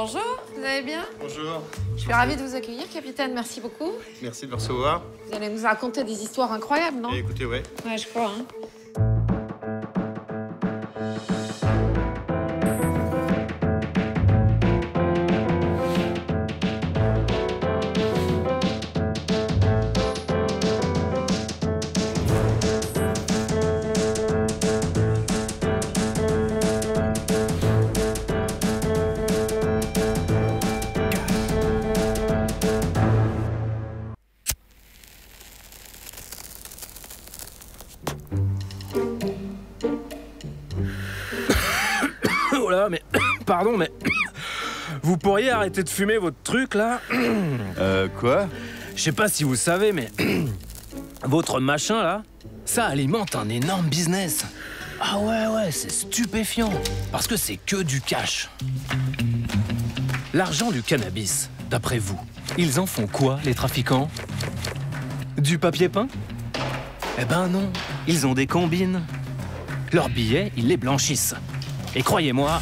Bonjour, vous allez bien? Bonjour. Je suis ravie de vous accueillir, capitaine. Merci beaucoup. Merci de me recevoir. Vous allez nous raconter des histoires incroyables, non? Écoutez, ouais. Ouais, je crois, hein. Oh là, mais... Pardon, mais... Vous pourriez arrêter de fumer votre truc, là? Quoi? Je sais pas si vous savez, mais... Votre machin, là, ça alimente un énorme business. Ah ouais, c'est stupéfiant. Parce que c'est que du cash. L'argent du cannabis, d'après vous, ils en font quoi, les trafiquants? Du papier peint? Eh ben non, ils ont des combines. Leurs billets, ils les blanchissent. Et croyez-moi,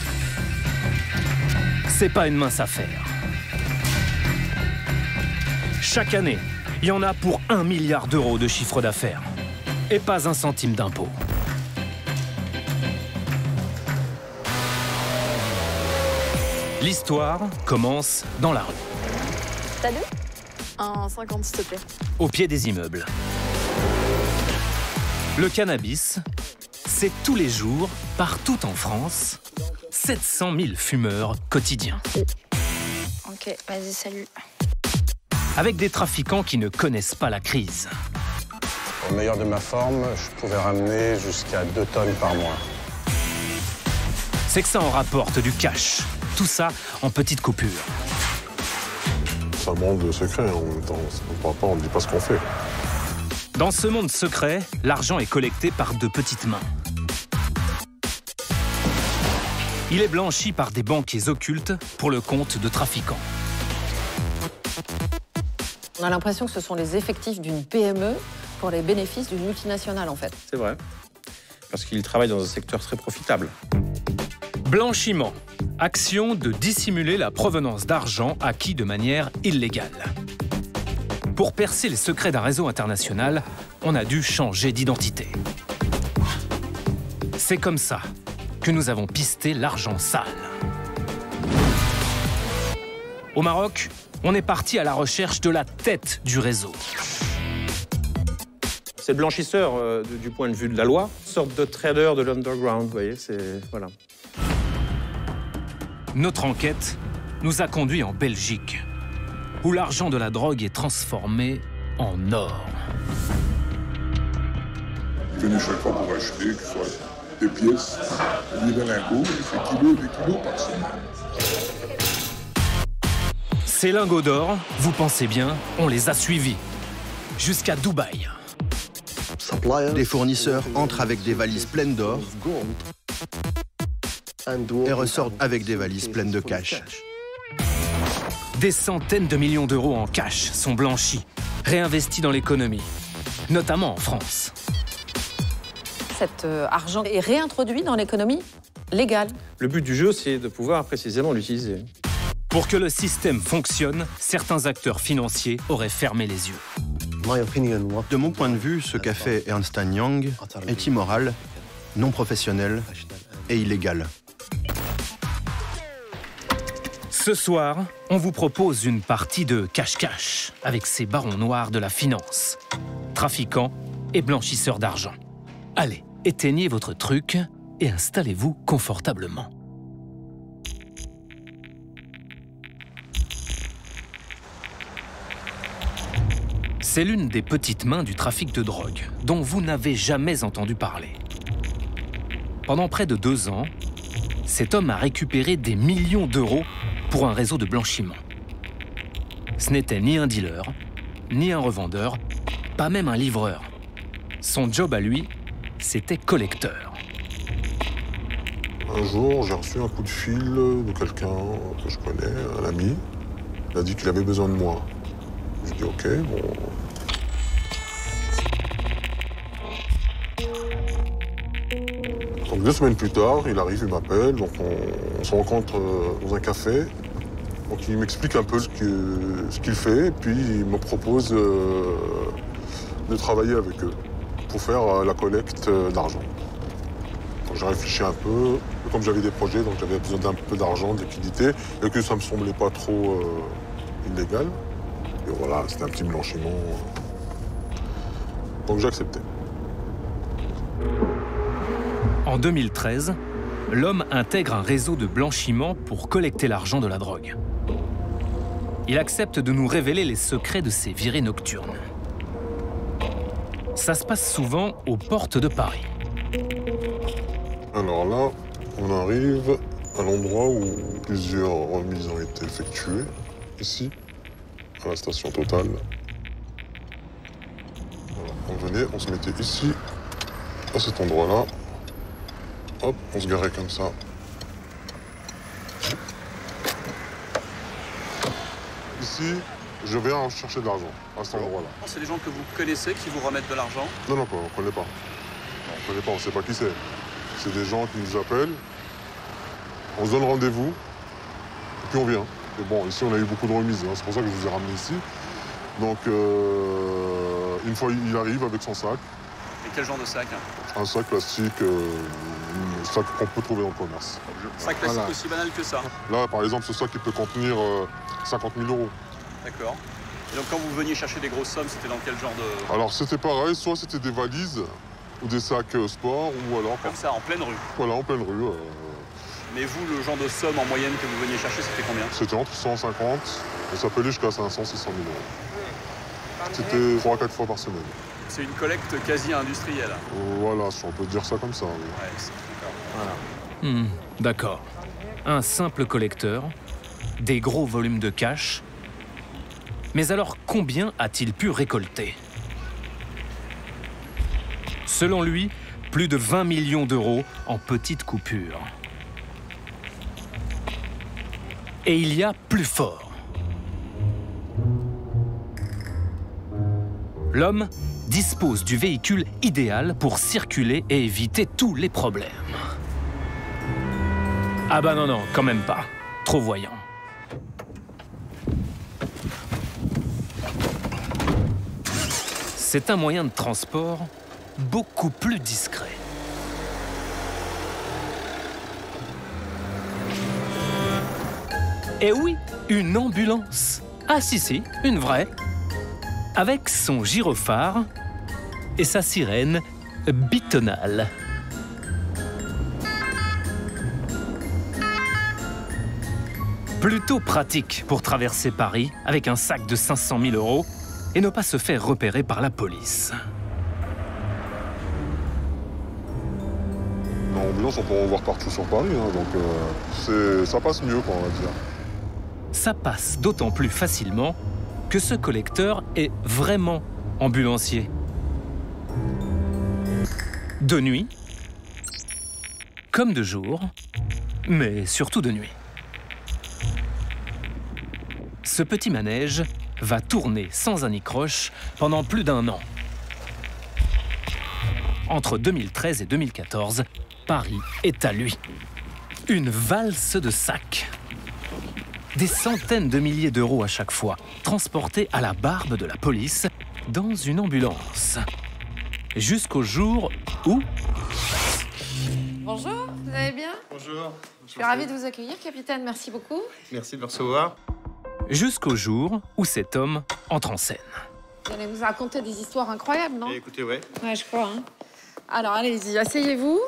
c'est pas une mince affaire. Chaque année, il y en a pour 1 milliard d'euros de chiffre d'affaires. Et pas un centime d'impôt. L'histoire commence dans la rue, T'as deux? Un 50, s'il te plaît. au pied des immeubles. Le cannabis, c'est tous les jours, partout en France, 700 000 fumeurs quotidiens. Ok, vas-y, salut. Avec des trafiquants qui ne connaissent pas la crise. Au meilleur de ma forme, je pouvais ramener jusqu'à 2 tonnes par mois. C'est que ça en rapporte du cash. Tout ça en petites coupures. C'est un monde de secret en même temps. On ne parle pas, on ne dit pas ce qu'on fait. Dans ce monde secret, l'argent est collecté par de petites mains. Il est blanchi par des banquiers occultes pour le compte de trafiquants. On a l'impression que ce sont les effectifs d'une PME pour les bénéfices d'une multinationale, en fait. C'est vrai. Parce qu'il travaille dans un secteur très profitable. Blanchiment. Action de dissimuler la provenance d'argent acquis de manière illégale. Pour percer les secrets d'un réseau international, on a dû changer d'identité. C'est comme ça que nous avons pisté l'argent sale. Au Maroc, on est parti à la recherche de la tête du réseau. C'est le blanchisseur du point de vue de la loi. Une sorte de trader de l'underground, vous voyez, c'est... Voilà. Notre enquête nous a conduits en Belgique, où l'argent de la drogue est transformé en or. Il venait chaque fois pour acheter, que ce soit des pièces, des lingots, il fait des kilos par semaine. Ces lingots d'or, vous pensez bien, on les a suivis. Jusqu'à Dubaï. Des fournisseurs entrent avec des valises pleines d'or et ressortent avec des valises pleines de cash. Des centaines de millions d'euros en cash sont blanchis, réinvestis dans l'économie, notamment en France. Cet argent est réintroduit dans l'économie légale. Le but du jeu, c'est de pouvoir précisément l'utiliser. Pour que le système fonctionne, certains acteurs financiers auraient fermé les yeux. De mon point de vue, ce qu'a fait Ernst & Young est immoral, non professionnel et illégal. Ce soir, on vous propose une partie de cache-cache avec ces barons noirs de la finance, trafiquants et blanchisseurs d'argent. Allez, éteignez votre truc et installez-vous confortablement. C'est l'une des petites mains du trafic de drogue dont vous n'avez jamais entendu parler. Pendant près de 2 ans, cet homme a récupéré des millions d'euros pour un réseau de blanchiment. Ce n'était ni un dealer, ni un revendeur, pas même un livreur. Son job à lui, c'était collecteur. Un jour, j'ai reçu un coup de fil de quelqu'un que je connais, un ami. Il a dit qu'il avait besoin de moi. Je dis ok, bon. Donc 2 semaines plus tard, il arrive, il m'appelle, donc on se rencontre dans un café. Donc il m'explique un peu ce qu'il fait, et puis il me propose de travailler avec eux pour faire la collecte d'argent. Donc j'ai réfléchi un peu, comme j'avais des projets, donc j'avais besoin d'un peu d'argent, de liquidité, et que ça me semblait pas trop illégal. Et voilà, c'était un petit blanchiment. Donc j'ai accepté. En 2013, l'homme intègre un réseau de blanchiment pour collecter l'argent de la drogue. Il accepte de nous révéler les secrets de ces virées nocturnes. Ça se passe souvent aux portes de Paris. Alors là, on arrive à l'endroit où plusieurs remises ont été effectuées, ici, à la station Total. Voilà. On venait, on se mettait ici, à cet endroit-là. Hop, on se garait comme ça. Ici, je viens chercher de l'argent, à cet endroit-là. C'est des gens que vous connaissez qui vous remettent de l'argent? Non, on ne connaît pas. On ne connaît pas, on ne sait pas qui c'est. C'est des gens qui nous appellent, on se donne rendez-vous, et puis on vient. Et bon, ici, on a eu beaucoup de remises, hein. C'est pour ça que je vous ai ramené ici. Donc, une fois, il arrive avec son sac. Et quel genre de sac? Un sac plastique, un sac qu'on peut trouver dans le commerce. Un sac plastique voilà. Aussi banal que ça? Là, par exemple, ce sac, il peut contenir 50 000 €. D'accord. Et donc, quand vous veniez chercher des grosses sommes, c'était dans quel genre de... Alors, c'était pareil, soit c'était des valises, ou des sacs sport, ou alors... Comme ça, en pleine rue? Voilà, en pleine rue. Mais vous, le genre de somme en moyenne que vous veniez chercher, c'était combien? C'était entre 150, et ça peut aller jusqu'à 500, 600 000 €. C'était 3 à 4 fois par semaine. C'est une collecte quasi industrielle. Voilà, si on peut dire ça comme ça. Oui. Ouais, voilà. D'accord. Un simple collecteur, des gros volumes de cash. Mais alors, combien a-t-il pu récolter? Selon lui, plus de 20 millions d'euros en petites coupures. Et il y a plus fort. L'homme dispose du véhicule idéal pour circuler et éviter tous les problèmes. Ah bah non, quand même pas. Trop voyant. C'est un moyen de transport beaucoup plus discret. Et oui, une ambulance. Ah si, une vraie. Avec son gyrophare et sa sirène bitonale. Plutôt pratique pour traverser Paris avec un sac de 500 000 € et ne pas se faire repérer par la police. L'ambulance, on peut en voir partout sur Paris, hein, donc ça passe mieux, quoi, on va dire. Ça passe d'autant plus facilement que ce collecteur est vraiment ambulancier. De nuit, comme de jour, mais surtout de nuit. Ce petit manège va tourner sans anicroche pendant plus d'1 an. Entre 2013 et 2014, Paris est à lui. Une valse de sacs. Des centaines de milliers d'euros à chaque fois, transportés à la barbe de la police dans une ambulance. Jusqu'au jour où... Bonjour, vous allez bien? Bonjour. Je suis ravie de vous accueillir, capitaine. Merci beaucoup. Merci de me recevoir. Jusqu'au jour où cet homme entre en scène. Vous allez nous raconter des histoires incroyables, non? Écoutez, ouais. Ouais, je crois. Hein. Alors, allez-y, asseyez-vous.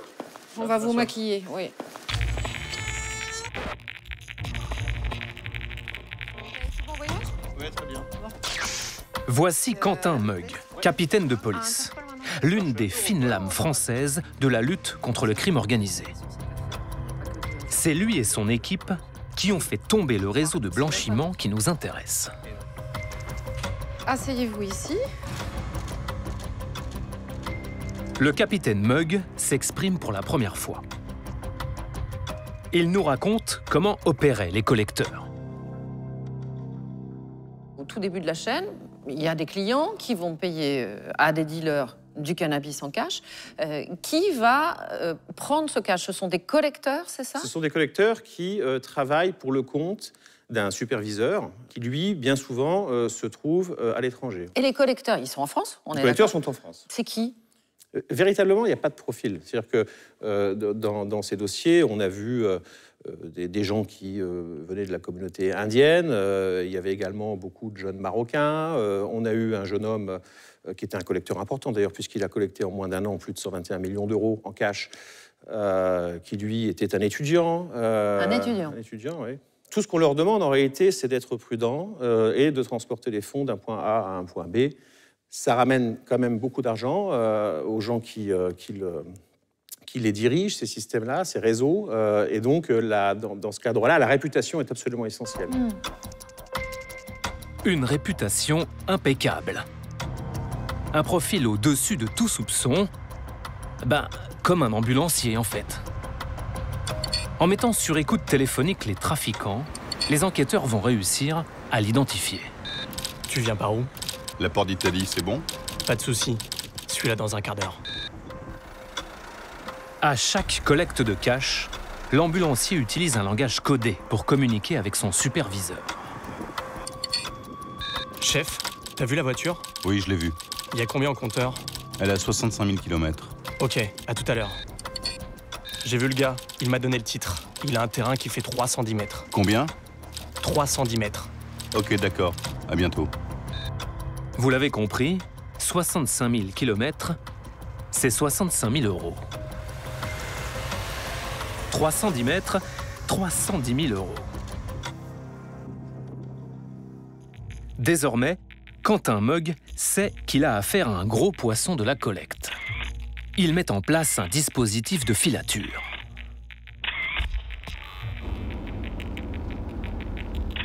On va vous maquiller, oui. Oui, très bien. Voici Quentin Meug, capitaine de police. L'une des fines lames françaises de la lutte contre le crime organisé. C'est lui et son équipe qui ont fait tomber le réseau de blanchiment qui nous intéresse. Asseyez-vous ici. Le capitaine Meug s'exprime pour la première fois. Il nous raconte comment opéraient les collecteurs. Au tout début de la chaîne, il y a des clients qui vont payer à des dealers du cannabis en cash. Qui va prendre ce cash? Ce sont des collecteurs, c'est ça? Ce sont des collecteurs qui travaillent pour le compte d'un superviseur qui, lui, bien souvent, se trouve à l'étranger. Et les collecteurs, ils sont en France? Les collecteurs sont en France. C'est qui? Véritablement, il n'y a pas de profil. C'est-à-dire que dans ces dossiers, on a vu des gens qui venaient de la communauté indienne. Il y avait également beaucoup de jeunes Marocains. On a eu un jeune homme qui était un collecteur important, d'ailleurs, puisqu'il a collecté en moins d'un an plus de 121 millions d'euros en cash, qui, lui, était un étudiant. Un étudiant. Un étudiant, oui. Tout ce qu'on leur demande, en réalité, c'est d'être prudent et de transporter les fonds d'un point A à un point B. Ça ramène quand même beaucoup d'argent aux gens qui les dirigent, ces systèmes-là, ces réseaux. Et donc, dans ce cadre-là, la réputation est absolument essentielle. Une réputation impeccable. Un profil au-dessus de tout soupçon. Comme un ambulancier, en fait. En mettant sur écoute téléphonique les trafiquants, les enquêteurs vont réussir à l'identifier. Tu viens par où? La porte d'Italie, c'est bon? Pas de souci. Suis là dans un quart d'heure. À chaque collecte de cash, l'ambulancier utilise un langage codé pour communiquer avec son superviseur. Chef, t'as vu la voiture? Oui, je l'ai vue. Il y a combien en compteur? Elle a 65 000 km. Ok, à tout à l'heure. J'ai vu le gars, il m'a donné le titre. Il a un terrain qui fait 310 mètres. Combien? 310 mètres. Ok, d'accord. À bientôt. Vous l'avez compris, 65 000 km, c'est 65 000 euros. 310 mètres, 310 000 euros. Désormais, Quentin Mogg sait qu'il a affaire à un gros poisson de la collecte. Il met en place un dispositif de filature.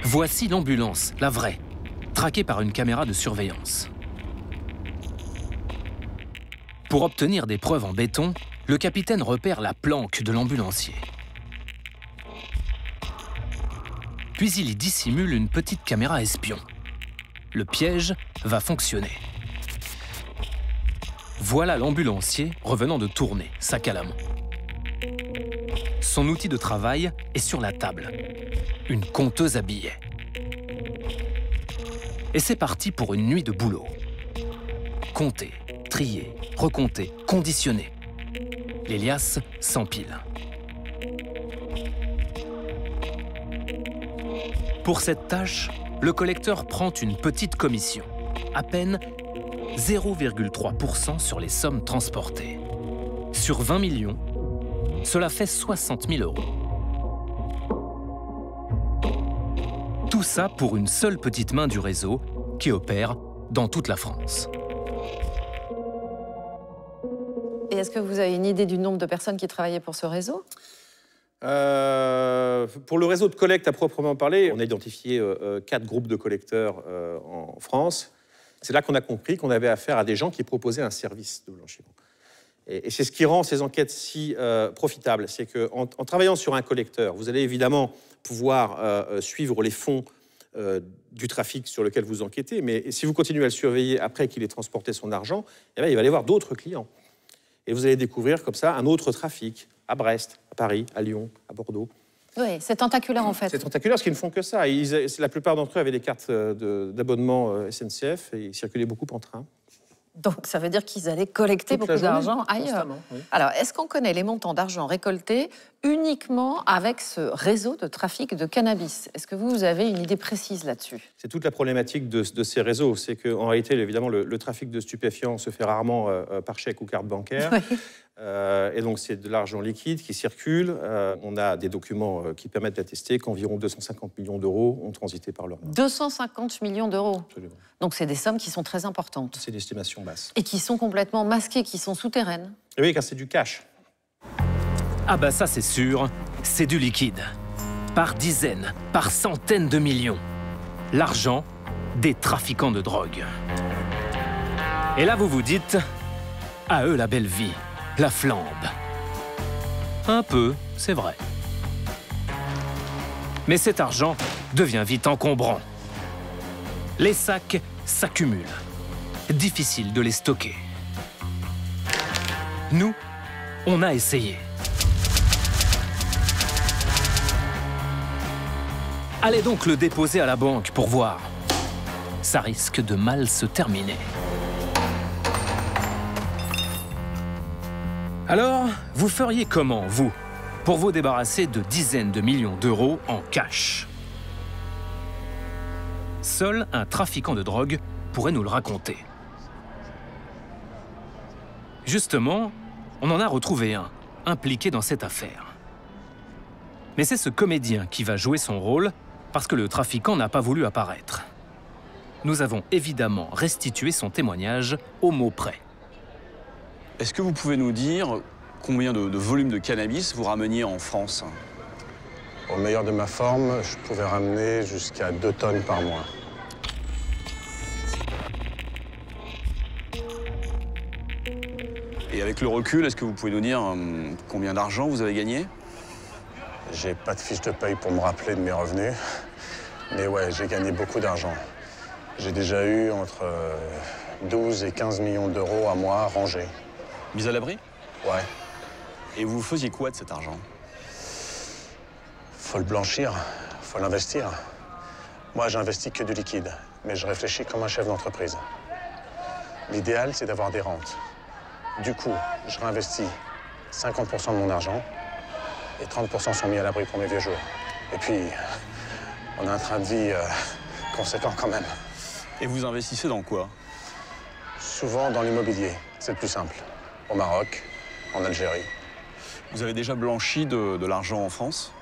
Voici l'ambulance, la vraie, traquée par une caméra de surveillance. Pour obtenir des preuves en béton, le capitaine repère la planque de l'ambulancier. Puis il y dissimule une petite caméra espion. Le piège va fonctionner. Voilà l'ambulancier revenant de tourner, sac à la main. Son outil de travail est sur la table. Une compteuse à billets. Et c'est parti pour une nuit de boulot. Compter, trier, recompter, conditionner. Les liasses s'empilent. Pour cette tâche, le collecteur prend une petite commission, à peine 0,3% sur les sommes transportées. Sur 20 millions, cela fait 60 000 euros. Tout ça pour une seule petite main du réseau qui opère dans toute la France. Et est-ce que vous avez une idée du nombre de personnes qui travaillaient pour ce réseau? Pour le réseau de collecte à proprement parler, on a identifié 4 groupes de collecteurs en France. C'est là qu'on a compris qu'on avait affaire à des gens qui proposaient un service de blanchiment. Et c'est ce qui rend ces enquêtes si profitables. C'est qu'en travaillant sur un collecteur, vous allez évidemment pouvoir suivre les fonds du trafic sur lequel vous enquêtez, mais si vous continuez à le surveiller après qu'il ait transporté son argent, eh bien, il va y avoir d'autres clients. Et vous allez découvrir comme ça un autre trafic à Brest, à Paris, à Lyon, à Bordeaux. Oui, c'est tentaculaire en fait. C'est tentaculaire parce qu'ils ne font que ça. La plupart d'entre eux avaient des cartes d'abonnement SNCF et ils circulaient beaucoup en train. Donc ça veut dire qu'ils allaient collecter beaucoup d'argent ailleurs. Oui. Alors, est-ce qu'on connaît les montants d'argent récoltés uniquement avec ce réseau de trafic de cannabis? Est-ce que vous avez une idée précise là-dessus? C'est toute la problématique de ces réseaux. C'est qu'en réalité, évidemment, le trafic de stupéfiants se fait rarement par chèque ou carte bancaire. Oui. Et donc, c'est de l'argent liquide qui circule. On a des documents qui permettent d'attester qu'environ 250 millions d'euros ont transité par leur main. 250 millions d'euros. Absolument. Donc, c'est des sommes qui sont très importantes. C'est une estimation basse. Et qui sont complètement masquées, qui sont souterraines. Et oui, car c'est du cash. Ah bah ça c'est sûr, c'est du liquide. Par dizaines, par centaines de millions. L'argent des trafiquants de drogue. Et là vous vous dites, à eux la belle vie, la flambe. Un peu, c'est vrai. Mais cet argent devient vite encombrant. Les sacs s'accumulent. Difficile de les stocker. Nous, on a essayé. Allez donc le déposer à la banque pour voir. Ça risque de mal se terminer. Alors, vous feriez comment, vous, pour vous débarrasser de dizaines de millions d'euros en cash? Seul un trafiquant de drogue pourrait nous le raconter. Justement, on en a retrouvé un, impliqué dans cette affaire. Mais c'est ce comédien qui va jouer son rôle parce que le trafiquant n'a pas voulu apparaître. Nous avons évidemment restitué son témoignage au mot près. Est-ce que vous pouvez nous dire combien de volume de cannabis vous rameniez en France? Au meilleur de ma forme, je pouvais ramener jusqu'à 2 tonnes par mois. Et avec le recul, est-ce que vous pouvez nous dire combien d'argent vous avez gagné? J'ai pas de fiche de paye pour me rappeler de mes revenus. Mais ouais, j'ai gagné beaucoup d'argent. J'ai déjà eu entre 12 et 15 millions d'euros à moi rangés. Mis à l'abri? Ouais. Et vous faisiez quoi de cet argent? Faut le blanchir, faut l'investir. Moi, j'investis que du liquide, mais je réfléchis comme un chef d'entreprise. L'idéal, c'est d'avoir des rentes. Du coup, je réinvestis 50% de mon argent et 30% sont mis à l'abri pour mes vieux jours. Et puis, on a un train de vie conséquent quand même. Et vous investissez dans quoi? Souvent dans l'immobilier, c'est le plus simple. Au Maroc, en Algérie. Vous avez déjà blanchi de l'argent en France?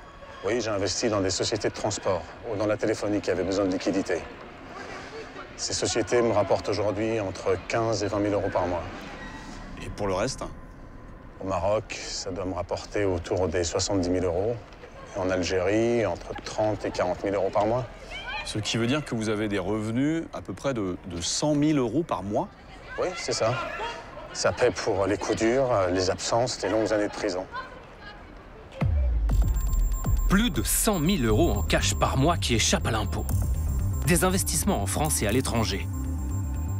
Oui, j'ai investi dans des sociétés de transport ou dans la téléphonie qui avaient besoin de liquidité. Ces sociétés me rapportent aujourd'hui entre 15 et 20 000 euros par mois. Et pour le reste? Au Maroc, ça doit me rapporter autour des 70 000 euros. Et en Algérie, entre 30 et 40 000 euros par mois. Ce qui veut dire que vous avez des revenus à peu près de 100 000 euros par mois? Oui, c'est ça. Ça paie pour les coups durs, les absences, les longues années de prison. Plus de 100 000 euros en cash par mois qui échappent à l'impôt. Des investissements en France et à l'étranger.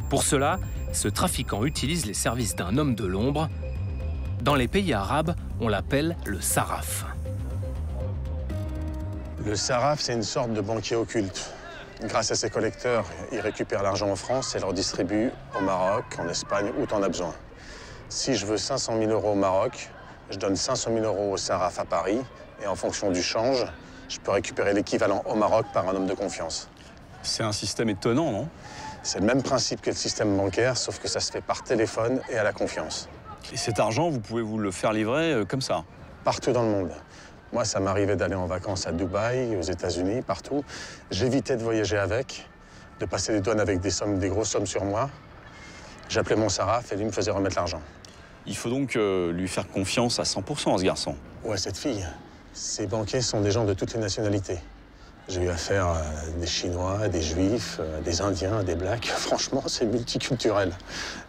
Pour cela, ce trafiquant utilise les services d'un homme de l'ombre. Dans les pays arabes, on l'appelle le sarraf. Le sarraf, c'est une sorte de banquier occulte. Grâce à ses collecteurs, il récupère l'argent en France et le redistribue au Maroc, en Espagne, où t'en as besoin. Si je veux 500 000 euros au Maroc, je donne 500 000 euros au sarraf à Paris, et en fonction du change, je peux récupérer l'équivalent au Maroc par un homme de confiance. C'est un système étonnant, non? C'est le même principe que le système bancaire, sauf que ça se fait par téléphone et à la confiance. Et cet argent, vous pouvez vous le faire livrer comme ça? Partout dans le monde. Moi, ça m'arrivait d'aller en vacances à Dubaï, aux États-Unis, partout. J'évitais de voyager avec, de passer les douanes avec des grosses sommes sur moi. J'appelais mon sarraf et lui me faisait remettre l'argent. Il faut donc lui faire confiance à 100% à ce garçon. Ouais, cette fille. Ces banquiers sont des gens de toutes les nationalités. J'ai eu affaire à des Chinois, à des Juifs, à des Indiens, à des Blacks. Franchement, c'est multiculturel.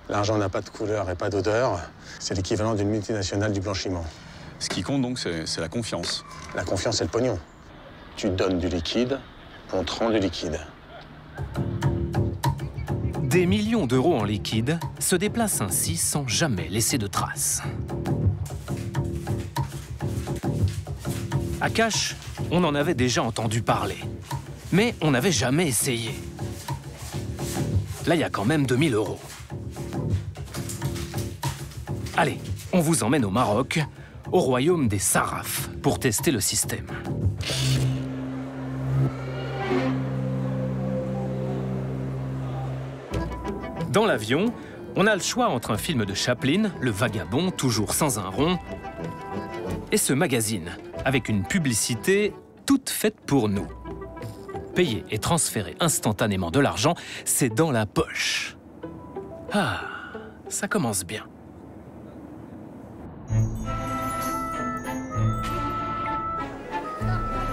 L'argent n'a pas de couleur et pas d'odeur. C'est l'équivalent d'une multinationale du blanchiment. Ce qui compte donc, c'est la confiance. La confiance, c'est le pognon. Tu donnes du liquide, on te rend du liquide. Des millions d'euros en liquide se déplacent ainsi sans jamais laisser de traces. À Cache, on en avait déjà entendu parler, mais on n'avait jamais essayé. Là, il y a quand même 2000 euros. Allez, on vous emmène au Maroc, au royaume des sarrafs, pour tester le système. Dans l'avion, on a le choix entre un film de Chaplin, Le Vagabond, toujours sans un rond, et ce magazine, avec une publicité toute faite pour nous. Payer et transférer instantanément de l'argent, c'est dans la poche. Ah, ça commence bien.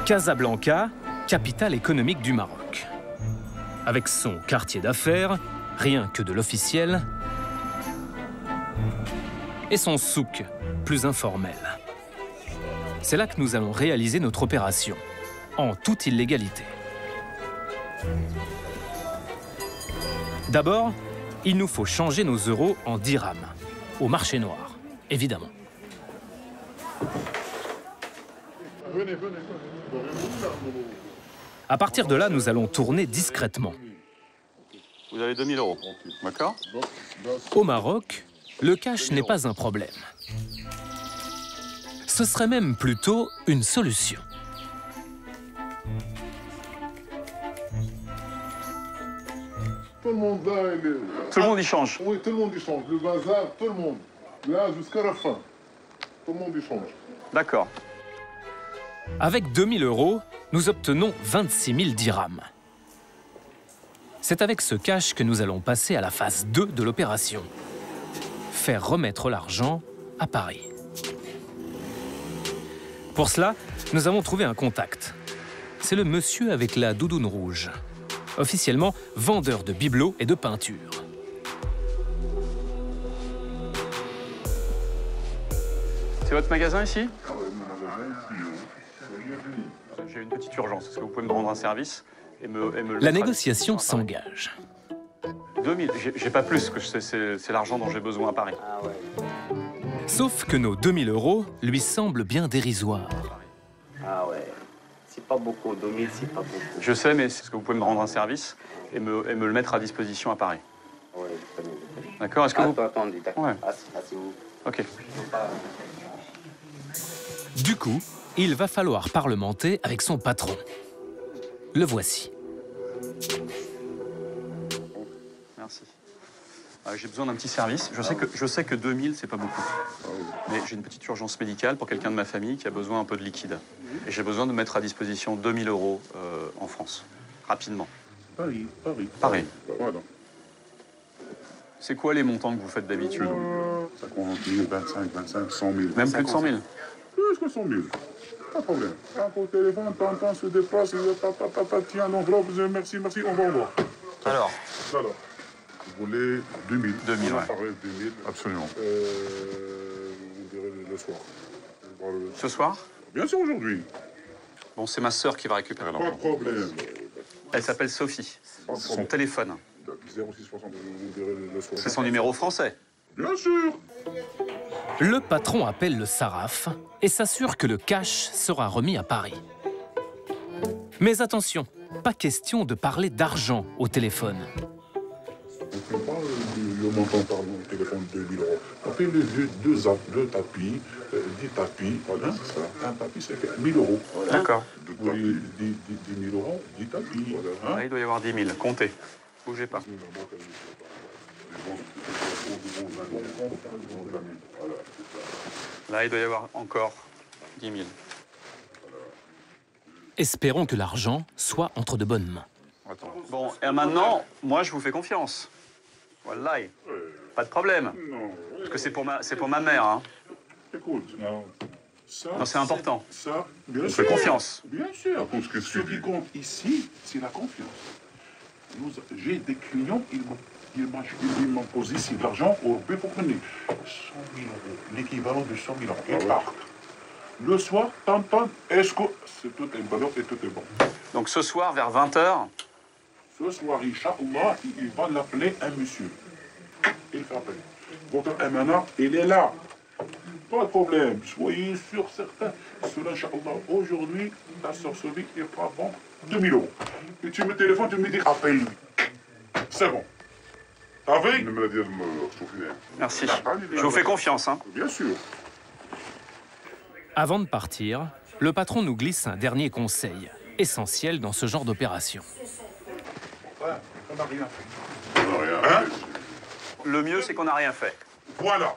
Casablanca, capitale économique du Maroc. Avec son quartier d'affaires, rien que de l'officiel, et son souk, plus informel. C'est là que nous allons réaliser notre opération, en toute illégalité. D'abord, il nous faut changer nos euros en dirhams, au marché noir, évidemment. À partir de là, nous allons tourner discrètement. Vous avez 2000 €, d'accord? Au Maroc, le cash n'est pas un problème. Ce serait même plutôt une solution. Tout le monde là, Tout le monde y change. Oui, tout le monde y change. Le bazar, tout le monde. Là, jusqu'à la fin. Tout le monde y change. D'accord. Avec 2000 €, nous obtenons 26 000 dirhams. C'est avec ce cash que nous allons passer à la phase 2 de l'opération. Faire remettre l'argent à Paris. Pour cela, nous avons trouvé un contact. C'est le monsieur avec la doudoune rouge. Officiellement vendeur de bibelots et de peintures. C'est votre magasin ici? J'ai une petite urgence. Est-ce que vous pouvez me rendre un service et me La négociation s'engage. 2000, j'ai pas plus, que c'est l'argent dont j'ai besoin à Paris. Sauf que nos 2000 € lui semblent bien dérisoires. Ah ouais, c'est pas beaucoup, 2000 c'est pas beaucoup. Je sais, mais est-ce que vous pouvez me rendre un service et me le mettre à disposition à Paris? Ouais, d'accord, est-ce que vous... Attendez, d'accord. Ouais. Asseyez-vous. Ok. Du coup, il va falloir parlementer avec son patron. Le voici. Merci. J'ai besoin d'un petit service. Je sais que 2000, c'est pas beaucoup. Mais j'ai une petite urgence médicale pour quelqu'un de ma famille qui a besoin un peu de liquide. Et j'ai besoin de mettre à disposition 2000 € en France, rapidement. Paris. Paris. Voilà. C'est quoi les montants que vous faites d'habitude? 50 000, 25, 100 000. Même plus de 100 000? Plus que 100 000. Pas de problème. Un coup de téléphone, t'entends, se déplace, tiens, l'enveloppe, merci, on va voir. Alors, vous voulez 2000. 2000, ouais. 2000. Absolument. Vous direz le soir. Ce soir? Bien sûr, aujourd'hui. Bon, c'est ma sœur qui va récupérer Pas l'argent. de problème. Elle s'appelle Sophie. Son téléphone. 0660, vous direz le soir. C'est son numéro français. Bien sûr. Le patron appelle le Saraf et s'assure que le cash sera remis à Paris. Mais attention, pas question de parler d'argent au téléphone. On ne fait pas le montant par le téléphone de 2000 €. On fait deux tapis, 10 tapis, voilà, c'est ça. Un tapis, ça fait 1000 €. D'accord. 10 000 €, 10 tapis. Voilà. Là, il doit y avoir 10 000. Comptez. Bougez pas. Là, il doit y avoir encore 10 000. Espérons que l'argent soit entre de bonnes mains. Bon, et maintenant, moi, je vous fais confiance. Voilà. Pas de problème. Parce que c'est pour ma mère, hein. Écoute, non, c'est important. Ça, bien On sûr. fait confiance. Bien sûr. Parce que ce qui compte ici, c'est la confiance. J'ai des clients, ils m'ont posé ici de l'argent au B pour venir. 100 000 €, l'équivalent de 100 000 €. Ils partent. Le soir, est-ce que c'est tout est bon et tout est bon. Donc ce soir, vers 20 h. Ce soir, Inch'Allah, il va l'appeler un monsieur. Il fait appeler. Votre MNA, il est là. Pas de problème. Soyez sûr, certain. Cela, Inch'Allah, aujourd'hui, la sorcellerie, il fera vendre 2000 €. Et tu me téléphones, tu me dis, appelle-lui. C'est bon. T'as vu? Merci. Je vous fais confiance, hein. Bien sûr. Avant de partir, le patron nous glisse un dernier conseil, essentiel dans ce genre d'opération. Ouais, on n'a rien fait. Hein? Le mieux, c'est qu'on n'a rien fait. Voilà.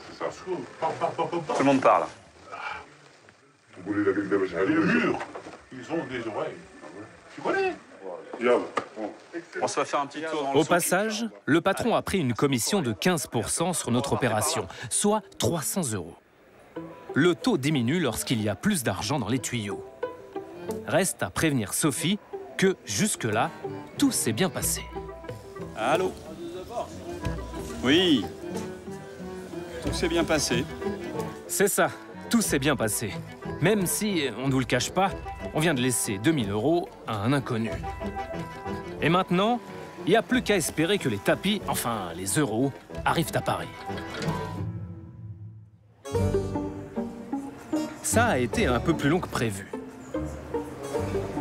C'est ça. Tout le monde parle. Les murs, ils ont des oreilles. Tu connais? On se va faire un petit tour dans le Au souk. passage, le patron a pris une commission de 15% sur notre opération, soit 300 €. Le taux diminue lorsqu'il y a plus d'argent dans les tuyaux. Reste à prévenir Sophie que, jusque-là, tout s'est bien passé. Allô? Oui. Tout s'est bien passé. C'est ça, tout s'est bien passé. Même si, on ne vous le cache pas, on vient de laisser 2000 € à un inconnu. Et maintenant, il n'y a plus qu'à espérer que les tapis, enfin les euros, arrivent à Paris. Ça a été un peu plus long que prévu.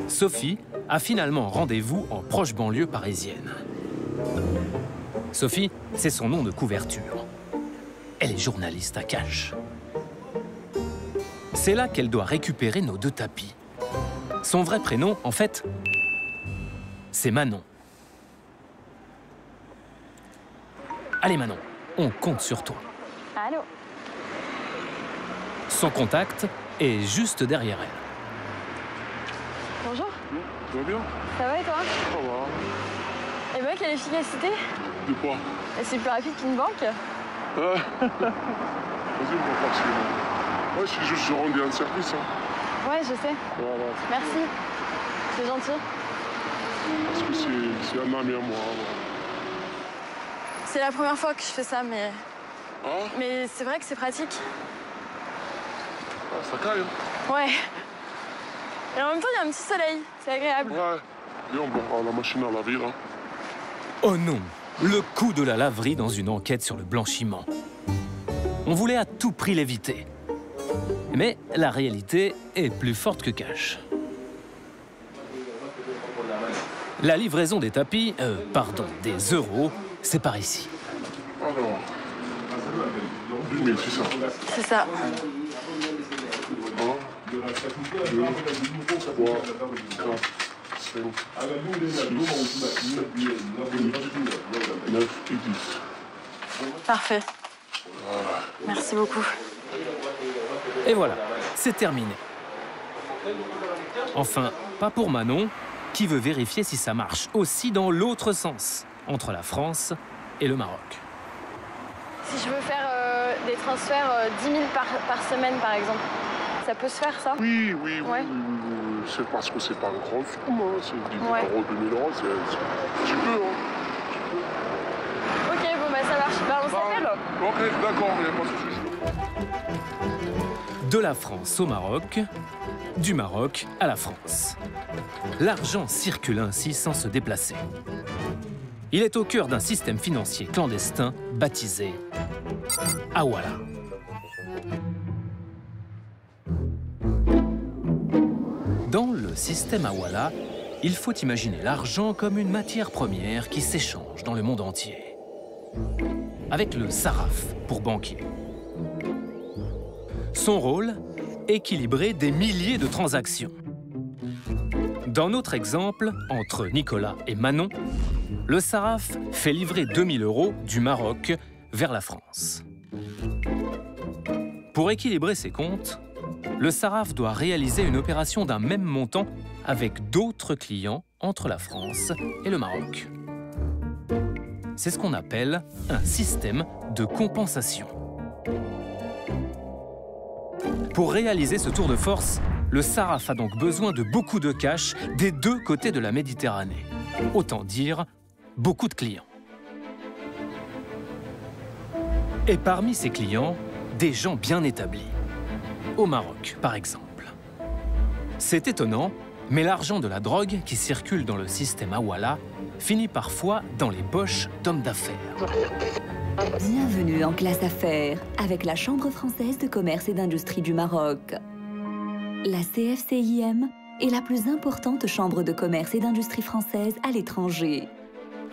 Sophie a finalement rendez-vous en proche banlieue parisienne. Sophie, c'est son nom de couverture. Elle est journaliste à Cache. C'est là qu'elle doit récupérer nos 2 tapis. Son vrai prénom, en fait, c'est Manon. Allez Manon, on compte sur toi. Allô? Son contact est juste derrière elle. Bonjour. Tu vas bien? Ça va et toi? Ça va. Et bah, quelle efficacité? De quoi? C'est plus rapide qu'une banque? Vas-y, on va passer. Ouais, c'est juste je rends un service. Hein. Ouais, je sais. Voilà. Merci. C'est gentil. Parce que c'est un ami à moi. C'est la première fois que je fais ça, mais... Hein? Mais c'est vrai que c'est pratique. Ah, ça caille, hein? Ouais. Et en même temps, il y a un petit soleil. C'est agréable. Ouais. Viens, on va à la machine à laver, là. Oh non, le coup de la laverie dans une enquête sur le blanchiment. On voulait à tout prix l'éviter. Mais la réalité est plus forte que Cache. La livraison des tapis, des euros, c'est par ici. Alors, 2600. C'est ça. 1, 2, 3, 4, 5, 6, 7, 8, 9 et 10. Parfait. Merci beaucoup. Et voilà, c'est terminé. Enfin, pas pour Manon, qui veut vérifier si ça marche aussi dans l'autre sens, entre la France et le Maroc. Si je veux faire des transferts 10 000 par semaine, par exemple, ça peut se faire, ça? Oui. Ouais. C'est parce que c'est pas une grande somme, hein. C'est 10 000 Ouais. euros, 2 000 euros, tu peux, hein. Ok, bon, bah ça marche. Bah, on s'appelle? Ok, d'accord, il n'y a pas de souci. De la France au Maroc, du Maroc à la France. L'argent circule ainsi sans se déplacer. Il est au cœur d'un système financier clandestin baptisé Hawala. Dans le système Hawala, il faut imaginer l'argent comme une matière première qui s'échange dans le monde entier. Avec le saraf pour banquier. Son rôle, équilibrer des milliers de transactions. Dans notre exemple, entre Nicolas et Manon, le saraf fait livrer 2000 euros du Maroc vers la France. Pour équilibrer ses comptes, le saraf doit réaliser une opération d'un même montant avec d'autres clients entre la France et le Maroc. C'est ce qu'on appelle un système de compensation. Pour réaliser ce tour de force, le saraf a donc besoin de beaucoup de cash des 2 côtés de la Méditerranée. Autant dire, beaucoup de clients. Et parmi ces clients, des gens bien établis. Au Maroc, par exemple. C'est étonnant, mais l'argent de la drogue qui circule dans le système Hawala finit parfois dans les poches d'hommes d'affaires. Bienvenue en classe affaires avec la Chambre française de commerce et d'industrie du Maroc. La CFCIM est la plus importante chambre de commerce et d'industrie française à l'étranger.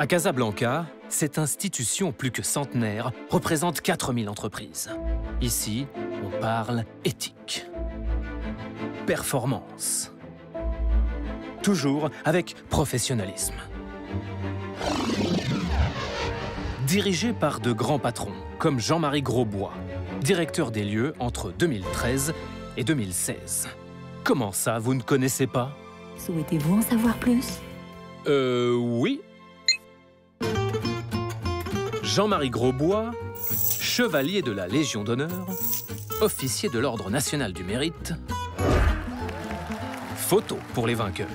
À Casablanca, cette institution plus que centenaire représente 4000 entreprises. Ici, on parle éthique, performance, toujours avec professionnalisme. Dirigé par de grands patrons, comme Jean-Marie Grosbois, directeur des lieux entre 2013 et 2016. Comment ça, vous ne connaissez pas? Souhaitez-vous en savoir plus? Oui. Jean-Marie Grosbois, chevalier de la Légion d'honneur, officier de l'Ordre national du mérite. Photo pour les vainqueurs.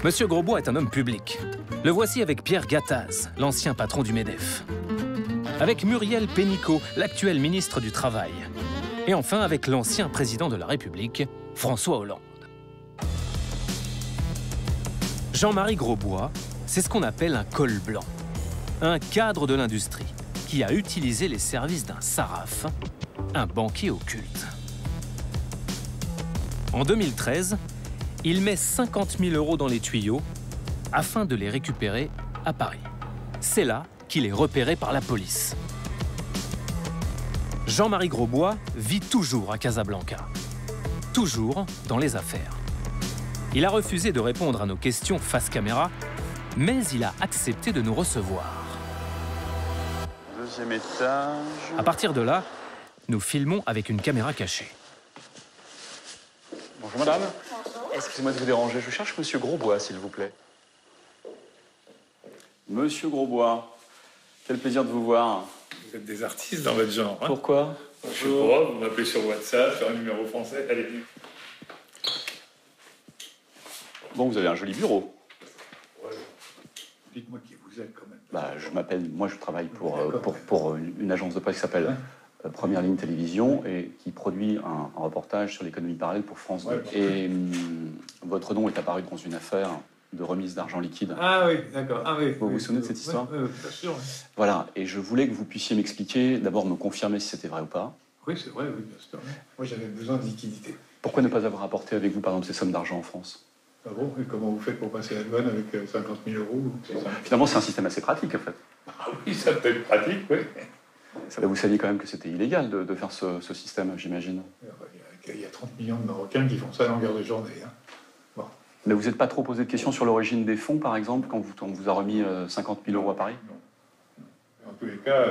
Monsieur Grosbois est un homme public. Le voici avec Pierre Gattaz, l'ancien patron du MEDEF. Avec Muriel Pénicaud, l'actuel ministre du Travail. Et enfin avec l'ancien président de la République, François Hollande. Jean-Marie Grosbois, c'est ce qu'on appelle un col blanc. Un cadre de l'industrie qui a utilisé les services d'un saraf, un banquier occulte. En 2013, il met 50 000 € dans les tuyaux afin de les récupérer à Paris. C'est là qu'il est repéré par la police. Jean-Marie Grosbois vit toujours à Casablanca, toujours dans les affaires. Il a refusé de répondre à nos questions face caméra, mais il a accepté de nous recevoir. Deuxième étage. À partir de là, nous filmons avec une caméra cachée. Bonjour madame. Excusez-moi de vous déranger, je cherche monsieur Grosbois, s'il vous plaît. Monsieur Grosbois, quel plaisir de vous voir. Vous êtes des artistes dans votre genre. Hein? Pourquoi? Je sais pas, vous m'appelez sur WhatsApp, sur un numéro français, allez. Bon, vous avez un joli bureau. Ouais. Dites-moi qui vous êtes quand même. Bah, moi je travaille pour une agence de presse qui s'appelle Première Ligne Télévision et qui produit un reportage sur l'économie parallèle pour France 2. Ouais, et votre nom est apparu dans une affaire de remise d'argent liquide. Ah oui, d'accord. Ah, oui, vous vous souvenez de cette histoire? Oui, bien sûr. Oui. Voilà, et je voulais que vous puissiez m'expliquer, d'abord me confirmer si c'était vrai ou pas. Oui, c'est vrai, oui, bien sûr. Moi j'avais besoin de liquidité. Pourquoi ne pas avoir apporté avec vous, par exemple, ces sommes d'argent en France? Ah bon? Et comment vous faites pour passer la douane avec 50 000 €? Finalement, c'est un système assez pratique, en fait. Ah oui, ça peut être pratique, oui. Vous saviez quand même que c'était illégal de faire ce système, j'imagine. Il y a 30 millions de Marocains qui font ça à longueur de journée. Hein. Bon. Mais vous n'êtes pas trop posé de questions sur l'origine des fonds, par exemple, quand on vous a remis 50 000 € à Paris? Non. En tous les cas,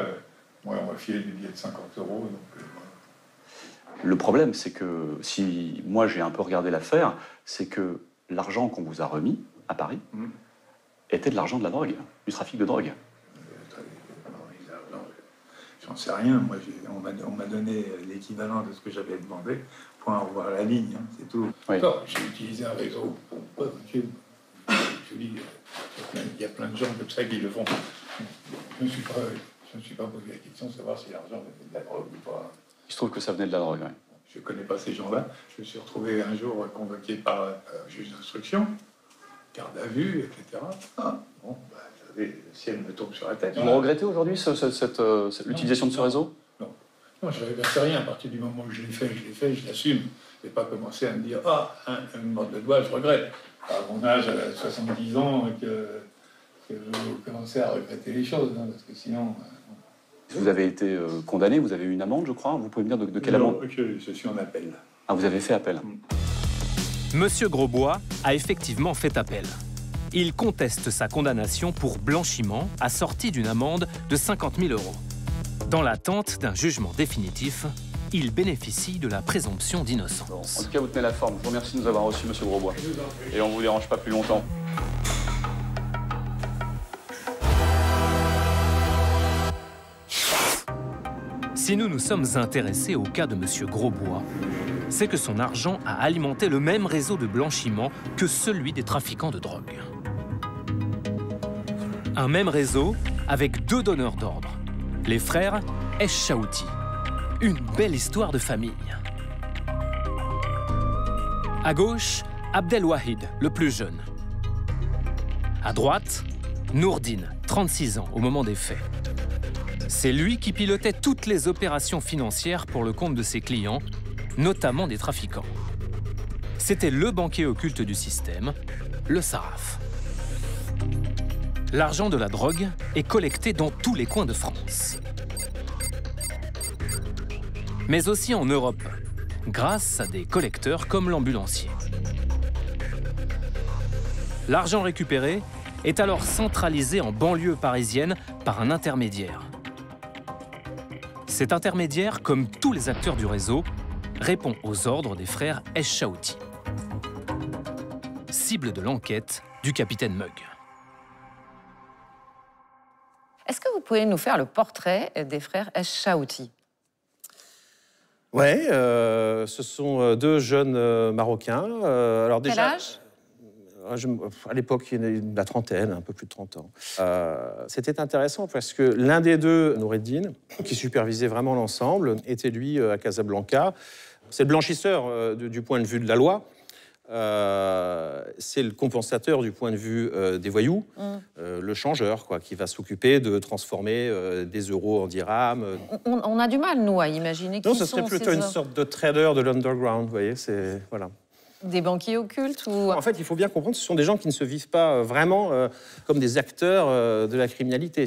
moi, on m'a filé des billets de 50 €. Donc, voilà. Le problème, c'est que si moi j'ai un peu regardé l'affaire, c'est que l'argent qu'on vous a remis à Paris était de l'argent de la drogue, du trafic de drogue. J'en sais rien. Moi, on m'a donné l'équivalent de ce que j'avais demandé pour en revoir la ligne, hein, c'est tout. Oui. J'ai utilisé un réseau. Je dis, il y a plein de gens comme ça qui le font. Je ne me suis pas posé la question de savoir si l'argent venait de la drogue ou pas. Il se trouve que ça venait de la drogue, oui. Je ne connais pas ces gens-là. Je me suis retrouvé un jour convoqué par un juge d'instruction, garde à vue, etc. Ah, bon, bah, vous savez, le ciel me tombe sur la tête. Vous regrettez aujourd'hui l'utilisation de ce réseau? Non, je ne regrette rien. À partir du moment où je l'ai fait, je l'assume. Je n'ai pas commencé à me dire, une mort de doigt, je regrette. À mon âge, à 70 ans, que je commençais à regretter les choses, hein, parce que sinon... Vous avez été condamné, vous avez eu une amende, je crois. Vous pouvez me dire de quelle amende? Je suis en appel. Ah, vous avez fait appel. Monsieur Grosbois a effectivement fait appel. Il conteste sa condamnation pour blanchiment assortie d'une amende de 50 000 €. Dans l'attente d'un jugement définitif, il bénéficie de la présomption d'innocence. En tout cas, vous tenez la forme. Je vous remercie de nous avoir reçus, monsieur Grosbois. Et on ne vous dérange pas plus longtemps. Si nous nous sommes intéressés au cas de monsieur Grosbois, c'est que son argent a alimenté le même réseau de blanchiment que celui des trafiquants de drogue. Un même réseau avec deux donneurs d'ordre, les frères Echaouti. Une belle histoire de famille. À gauche, Abdelwahid, le plus jeune. À droite, Nourdine, 36 ans au moment des faits. C'est lui qui pilotait toutes les opérations financières pour le compte de ses clients, notamment des trafiquants. C'était le banquier occulte du système, le Sarraf. L'argent de la drogue est collecté dans tous les coins de France. Mais aussi en Europe, grâce à des collecteurs comme l'ambulancier. L'argent récupéré est alors centralisé en banlieue parisienne par un intermédiaire. Cet intermédiaire, comme tous les acteurs du réseau, répond aux ordres des frères Echaouti. Cible de l'enquête du capitaine Mug. Est-ce que vous pouvez nous faire le portrait des frères Echaouti? Oui, ce sont deux jeunes Marocains. Alors Quel âge? À l'époque, il y avait la trentaine, un peu plus de 30 ans. C'était intéressant parce que l'un des deux, Noureddine, qui supervisait vraiment l'ensemble, était lui à Casablanca. C'est le blanchisseur du point de vue de la loi. C'est le compensateur du point de vue des voyous, le changeur, quoi, qui va s'occuper de transformer des euros en dirhams. On a du mal, nous, à imaginer qui sont ces hommes. Non, ce serait plutôt une sorte de trader de l'underground, vous voyez, c'est... Voilà. Des banquiers occultes ou... En fait, il faut bien comprendre que ce sont des gens qui ne se vivent pas vraiment comme des acteurs de la criminalité.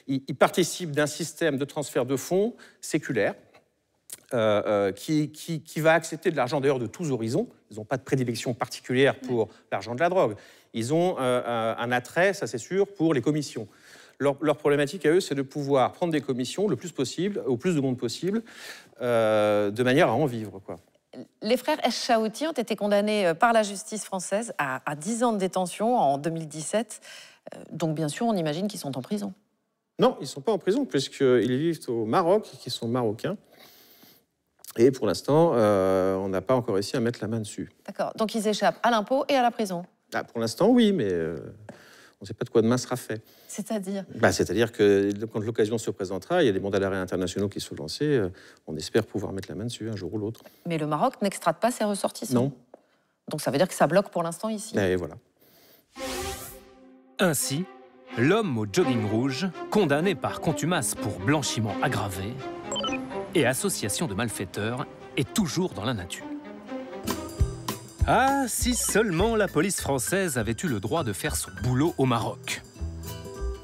Ils participent d'un système de transfert de fonds séculaire qui va accepter de l'argent d'ailleurs de tous horizons. Ils n'ont pas de prédilection particulière pour l'argent de la drogue. Ils ont un attrait, ça c'est sûr, pour les commissions. Leur problématique à eux, c'est de pouvoir prendre des commissions le plus possible, au plus de monde possible, de manière à en vivre, quoi. Les frères Echaouti ont été condamnés par la justice française à 10 ans de détention en 2017. Donc, bien sûr, on imagine qu'ils sont en prison. Non, ils ne sont pas en prison, puisqu'ils vivent au Maroc, qu'ils sont marocains. Et pour l'instant, on n'a pas encore réussi à mettre la main dessus. D'accord. Donc, ils échappent à l'impôt et à la prison. Pour l'instant, oui, mais on ne sait pas de quoi demain sera fait. C'est-à-dire c'est-à-dire que quand l'occasion se présentera, il y a des mandats d'arrêt internationaux qui sont lancés. On espère pouvoir mettre la main dessus un jour ou l'autre. Mais le Maroc n'extrade pas ses ressortissants. Non. Donc ça veut dire que ça bloque pour l'instant ici. Et voilà. Ainsi, l'homme au jogging rouge, condamné par contumace pour blanchiment aggravé et association de malfaiteurs, est toujours dans la nature. Ah, si seulement la police française avait eu le droit de faire son boulot au Maroc.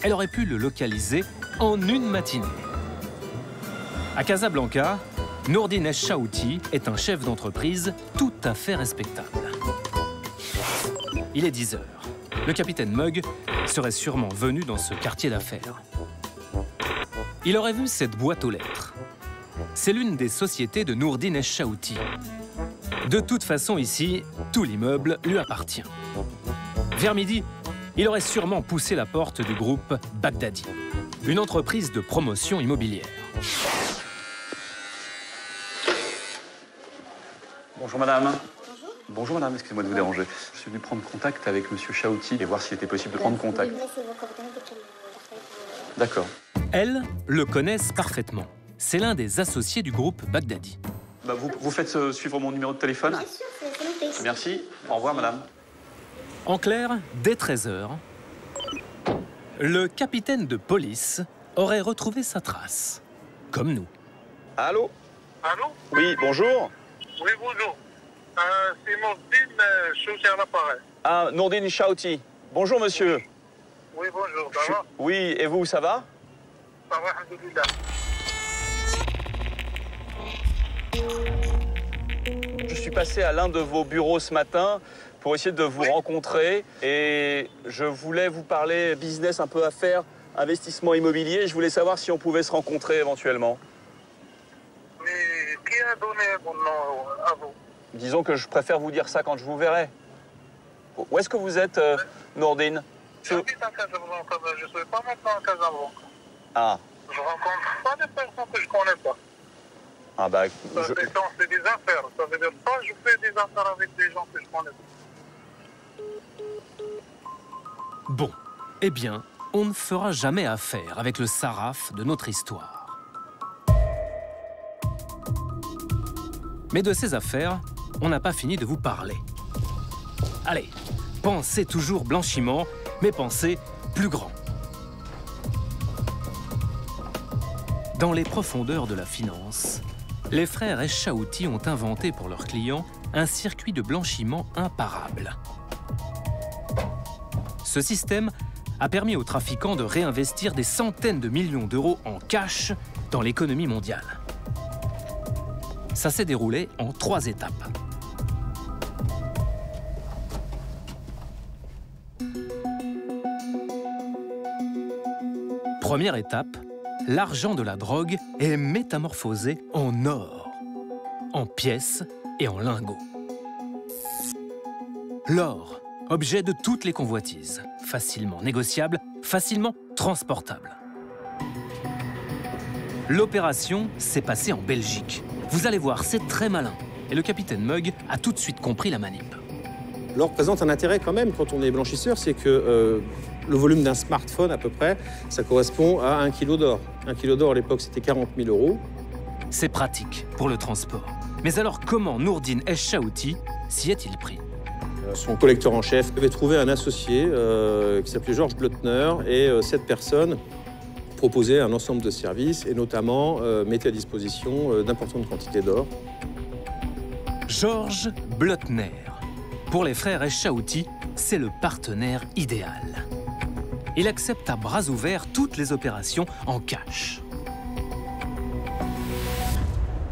Elle aurait pu le localiser en une matinée. À Casablanca, Nourdine Echaouti est un chef d'entreprise tout à fait respectable. Il est 10 heures. Le capitaine Mug serait sûrement venu dans ce quartier d'affaires. Il aurait vu cette boîte aux lettres. C'est l'une des sociétés de Nourdine Echaouti. De toute façon, ici, tout l'immeuble lui appartient. Vers midi, il aurait sûrement poussé la porte du groupe Bagdadi, une entreprise de promotion immobilière. Bonjour madame. Bonjour. Bonjour madame, excusez-moi de vous déranger. Je suis venu prendre contact avec monsieur Chaouti et voir s'il était possible de prendre contact. D'accord. Elles le connaissent parfaitement. C'est l'un des associés du groupe Bagdadi. Vous faites suivre mon numéro de téléphone? Bien sûr, c'est noté. Merci. Au revoir madame. En clair, dès 13 h, le capitaine de police aurait retrouvé sa trace, comme nous. Allô? Allô? Oui, bonjour. Oui, bonjour. C'est Nourdine Chaouti à l'appareil. Ah, Nourdine Chaouti. Bonjour, monsieur. Oui, bonjour, ça va? Oui, et vous, ça va? Ça va, alhamdoulilah. Je suis passé à l'un de vos bureaux ce matin pour essayer de vous rencontrer et je voulais vous parler business, un peu affaires, investissement immobilier. Je voulais savoir si on pouvait se rencontrer éventuellement. Mais qui a donné mon nom à vous? Disons que je préfère vous dire ça quand je vous verrai. Où est-ce que vous êtes, Nourdine? J'habite à Casablanca, mais je ne suis pas maintenant à Casablanca. Ah. Je rencontre pas des personnes que je ne connais pas. Ah bah... C'est des affaires. Ça veut dire pas je fais des affaires avec des gens que je connais pas. Bon, eh bien, on ne fera jamais affaire avec le saraf de notre histoire. Mais de ces affaires, on n'a pas fini de vous parler. Allez, pensez toujours blanchiment, mais pensez plus grand. Dans les profondeurs de la finance, les frères Echaouti ont inventé pour leurs clients un circuit de blanchiment imparable. Ce système a permis aux trafiquants de réinvestir des centaines de millions d'euros en cash dans l'économie mondiale. Ça s'est déroulé en 3 étapes. Première étape, l'argent de la drogue est métamorphosé en or, en pièces et en lingots. L'or, objet de toutes les convoitises, facilement négociable, facilement transportable. L'opération s'est passée en Belgique. Vous allez voir, c'est très malin. Et le capitaine Mug a tout de suite compris la manip. L'or présente un intérêt quand même quand on est blanchisseur, c'est que le volume d'un smartphone à peu près, ça correspond à 1 kilo d'or. 1 kilo d'or à l'époque, c'était 40 000 €. C'est pratique pour le transport. Mais alors comment Nourdine Echaouti s'y est-il pris? Son collecteur en chef avait trouvé un associé qui s'appelait Georges Bleutner et cette personne proposait un ensemble de services et notamment mettait à disposition d'importantes quantités d'or. Georges Bleutner, Pour les frères Eschaouti, c'est le partenaire idéal. Il accepte à bras ouverts toutes les opérations en cash.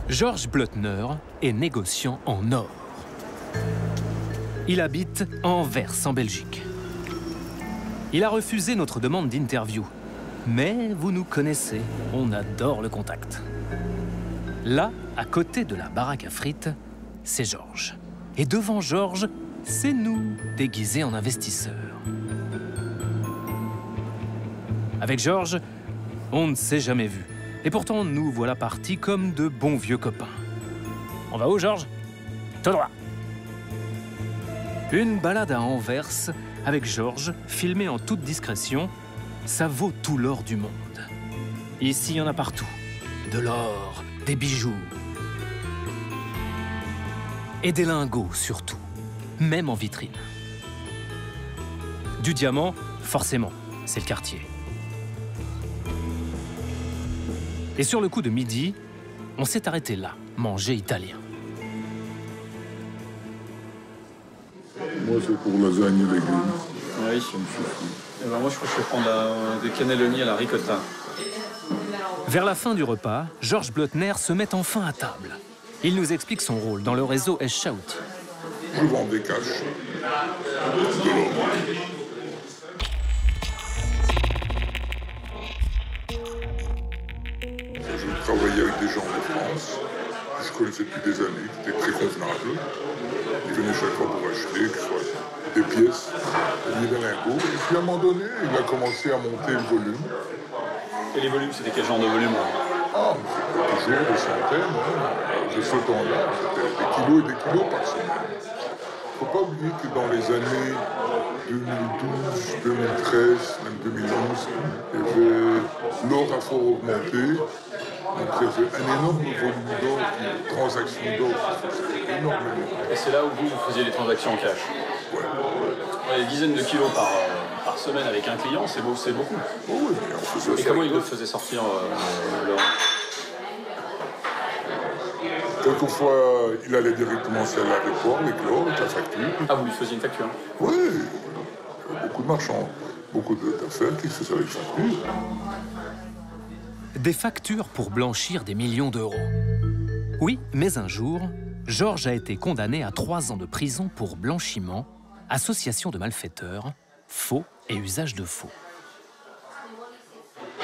Georges Bleutner est négociant en or. Il habite à Anvers, en Belgique. Il a refusé notre demande d'interview. Mais vous nous connaissez, on adore le contact. Là, à côté de la baraque à frites, c'est Georges. Et devant Georges, c'est nous, déguisés en investisseurs. Avec Georges, on ne s'est jamais vu. Et pourtant, nous voilà partis comme de bons vieux copains. On va où, Georges? Tout droit. Une balade à Anvers avec Georges, filmée en toute discrétion, ça vaut tout l'or du monde. Ici, il y en a partout. De l'or, des bijoux. Et des lingots, surtout. Même en vitrine. Du diamant, forcément, c'est le quartier. Et sur le coup de midi, on s'est arrêté là, manger italien. Moi, c'est pour lasagne et légumes. Oui, ça me suffit. Et ben moi, je crois que je vais prendre des cannelloni à la ricotta. Vers la fin du repas, Georges Bleutner se met enfin à table. Il nous explique son rôle dans le réseau Eschaouti. Je vends des caches, de l'or. Je travaillais avec des gens de France que je connaissais depuis des années, qui étaient très convenables. Ils venaient chaque fois pour acheter, que ce soit des pièces, des lingots. Et puis à un moment donné, il a commencé à monter le volume. Et les volumes, c'était quel genre de volume? Ah, c'était toujours des centaines. Hein. De ce temps-là, c'était des kilos et des kilos par semaine. Il ne faut pas oublier que dans les années 2012, 2013, même 2011, l'or a fort augmenté. Donc il y avait un énorme volume d'or, de transactions d'or, énormément. Et c'est là où vous faisiez les transactions en cash? Ouais. Des dizaines de kilos par semaine avec un client, c'est beaucoup. Oh oui, mais on faisait ça. Et comment il le faisait sortir l'or? Quelquefois, il allait directement sur l'aéroport avec l'or, avec la facture. Ah, vous lui faisiez une facture? Oui, il y avait beaucoup de marchands, beaucoup d'affaires qui faisaient avec facture. Des factures pour blanchir des millions d'euros. Oui, mais un jour, Georges a été condamné à 3 ans de prison pour blanchiment, association de malfaiteurs, faux et usage de faux.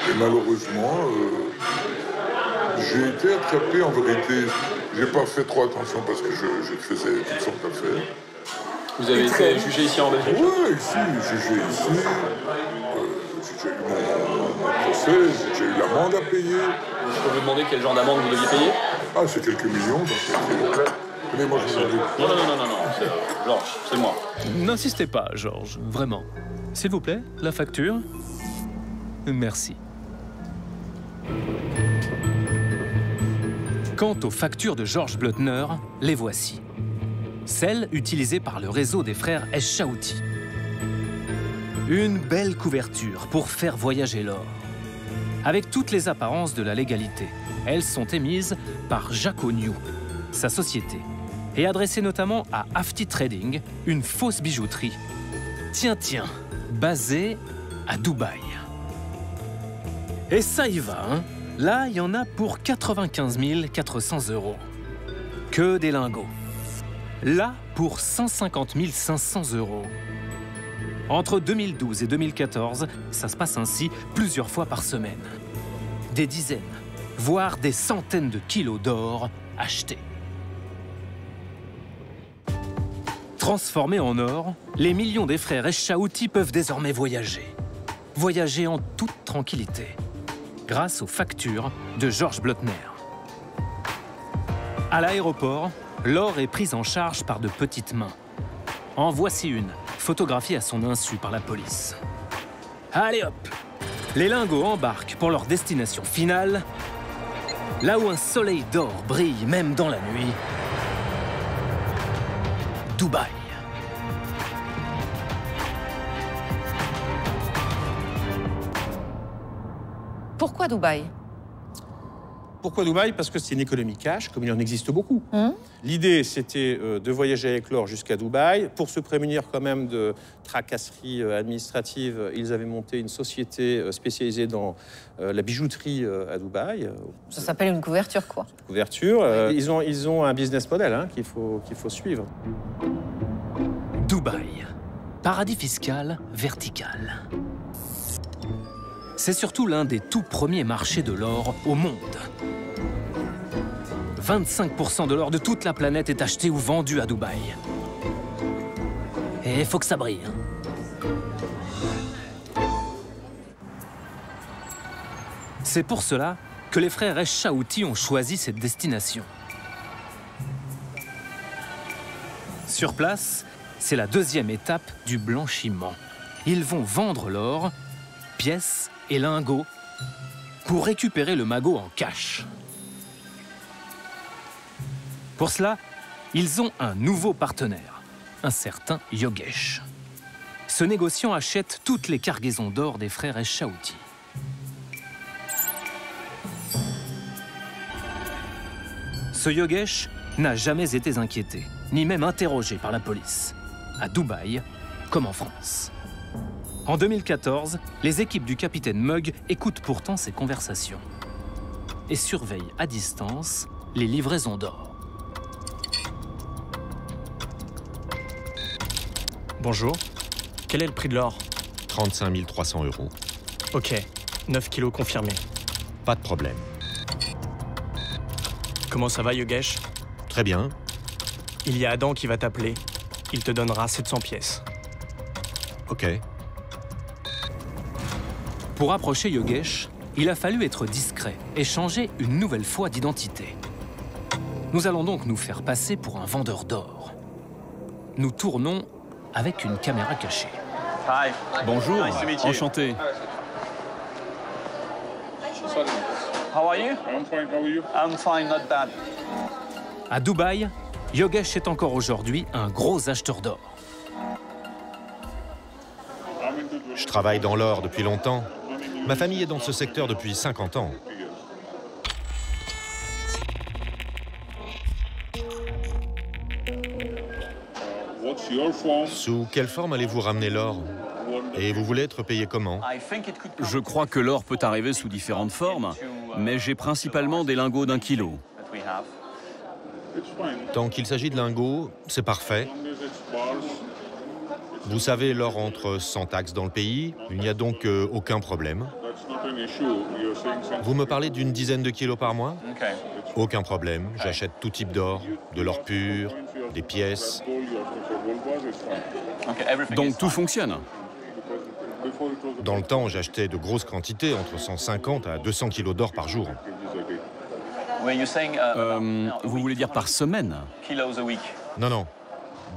Et malheureusement, j'ai été attrapé en vérité. J'ai pas fait trop attention parce que je faisais toutes sortes d'affaires. Vous avez été jugé ici en Belgique? Oui, ici, jugé ici. J'ai eu mon procès, j'ai eu l'amende à payer. Je peux vous demander quel genre d'amende vous deviez payer? Ah, c'est quelques millions, donc c'est... Moi, je vous en dis. Non, Georges, c'est moi. N'insistez pas, Georges, vraiment. S'il vous plaît, la facture. Merci. Quant aux factures de Georges Bleutner, les voici. Celles utilisées par le réseau des frères Eschaouti. Une belle couverture pour faire voyager l'or. Avec toutes les apparences de la légalité, elles sont émises par Jacques Ognoux, sa société, et adressées notamment à Hafti Trading, une fausse bijouterie. Tiens, basée à Dubaï. Et ça y va, hein? Là, il y en a pour 95 400 €. Que des lingots. Là, pour 150 500 €. Entre 2012 et 2014, ça se passe ainsi plusieurs fois par semaine. Des dizaines, voire des centaines de kilos d'or achetés. Transformés en or, les millions des frères Eschaouti peuvent désormais voyager. Voyager en toute tranquillité, grâce aux factures de Georges Bleutner. À l'aéroport, l'or est pris en charge par de petites mains. En voici une, photographiée à son insu par la police. Allez hop! Les lingots embarquent pour leur destination finale, là où un soleil d'or brille même dans la nuit. Dubaï. Pourquoi Dubaï? Pourquoi Dubaï? Parce que c'est une économie cash, comme il en existe beaucoup. L'idée, c'était de voyager avec l'or jusqu'à Dubaï. Pour se prémunir quand même de tracasseries administratives, ils avaient monté une société spécialisée dans la bijouterie à Dubaï. Ça s'appelle une couverture, quoi. Couverture. Ils ont un business model qu'il faut suivre. Dubaï, paradis fiscal vertical. C'est surtout l'un des tout premiers marchés de l'or au monde. 25% de l'or de toute la planète est acheté ou vendu à Dubaï. Et il faut que ça brille. C'est pour cela que les frères Echaouti ont choisi cette destination. Sur place, c'est la deuxième étape du blanchiment. Ils vont vendre l'or, pièces et lingots, pour récupérer le magot en cash. Pour cela, ils ont un nouveau partenaire, un certain Yogesh. Ce négociant achète toutes les cargaisons d'or des frères Echaouti. Ce Yogesh n'a jamais été inquiété, ni même interrogé par la police, à Dubaï comme en France. En 2014, les équipes du capitaine Mug écoutent pourtant ces conversations et surveillent à distance les livraisons d'or. Bonjour. Quel est le prix de l'or? 35 300 €. Ok. 9 kilos confirmés. Pas de problème. Comment ça va, Yogesh? Très bien. Il y a Adam qui va t'appeler. Il te donnera 700 pièces. Ok. Pour approcher Yogesh, il a fallu être discret et changer une nouvelle fois d'identité. Nous allons donc nous faire passer pour un vendeur d'or. Nous tournons avec une caméra cachée. Hi. Bonjour, Nice to meet you. enchanté. How are you? I'm fine, how are you? I'm fine, not bad. À Dubaï, Yogesh est encore aujourd'hui un gros acheteur d'or. Je travaille dans l'or depuis longtemps. Ma famille est dans ce secteur depuis 50 ans. Sous quelle forme allez-vous ramener l'or? Et vous voulez être payé comment? Je crois que l'or peut arriver sous différentes formes, mais j'ai principalement des lingots d'1 kilo. Tant qu'il s'agit de lingots, c'est parfait. Vous savez, l'or entre sans taxe dans le pays, il n'y a donc aucun problème. Vous me parlez d'une dizaine de kilos par mois? Aucun problème, j'achète tout type d'or, de l'or pur, des pièces. Donc tout fonctionne? Dans le temps, j'achetais de grosses quantités, entre 150 à 200 kilos d'or par jour. Vous voulez dire par semaine? Non, non,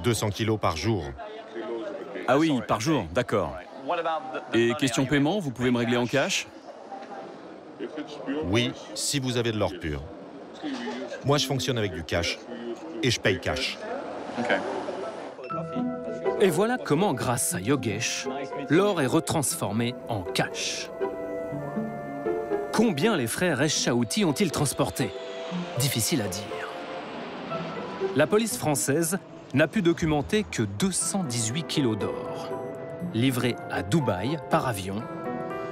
200 kilos par jour. Ah oui, par jour, d'accord. Et question paiement, vous pouvez me régler en cash? Oui, si vous avez de l'or pur. Moi, je fonctionne avec du cash. Et je paye cash. Et voilà comment, grâce à Yogesh, l'or est retransformé en cash. Combien les frères Echaouti ont-ils transporté? Difficile à dire. La police française n'a pu documenter que 218 kilos d'or, livrés à Dubaï par avion,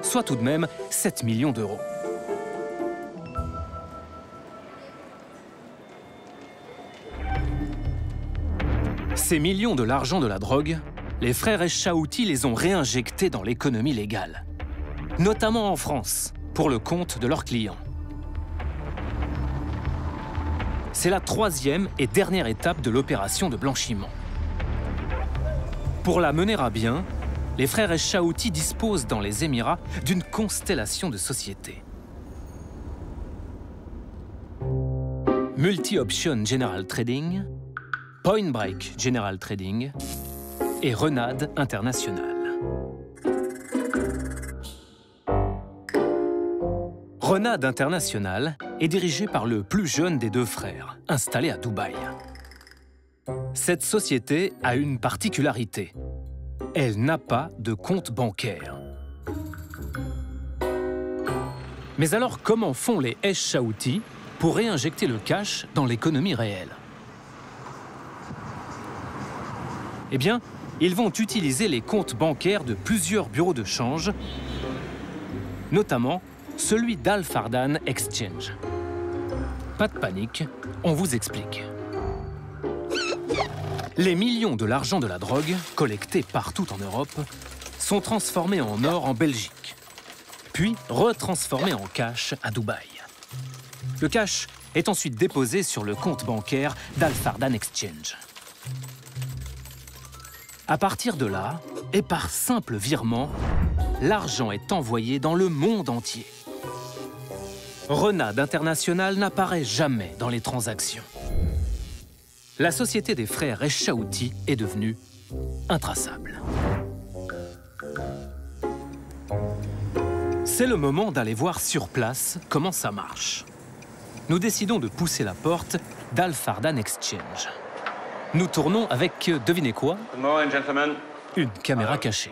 soit tout de même 7 millions d'euros. Ces millions de l'argent de la drogue, les frères Echaouti les ont réinjectés dans l'économie légale, notamment en France, pour le compte de leurs clients. C'est la troisième et dernière étape de l'opération de blanchiment. Pour la mener à bien, les frères Echaouti disposent dans les Émirats d'une constellation de sociétés. Multi-Option General Trading, Point Break General Trading et Renade International. Renade International est dirigée par le plus jeune des deux frères, installé à Dubaï. Cette société a une particularité. Elle n'a pas de compte bancaire. Mais alors, comment font les Echaouti pour réinjecter le cash dans l'économie réelle? Eh bien, ils vont utiliser les comptes bancaires de plusieurs bureaux de change, notamment celui d'Al Fardan Exchange. Pas de panique, on vous explique. Les millions de l'argent de la drogue, collectés partout en Europe, sont transformés en or en Belgique, puis retransformés en cash à Dubaï. Le cash est ensuite déposé sur le compte bancaire d'Al Fardan Exchange. À partir de là, et par simple virement, l'argent est envoyé dans le monde entier. Renade International n'apparaît jamais dans les transactions. La société des frères Echaouti est devenue intraçable. C'est le moment d'aller voir sur place comment ça marche. Nous décidons de pousser la porte d'Al Fardan Exchange. Nous tournons avec, devinez quoi? Une caméra cachée.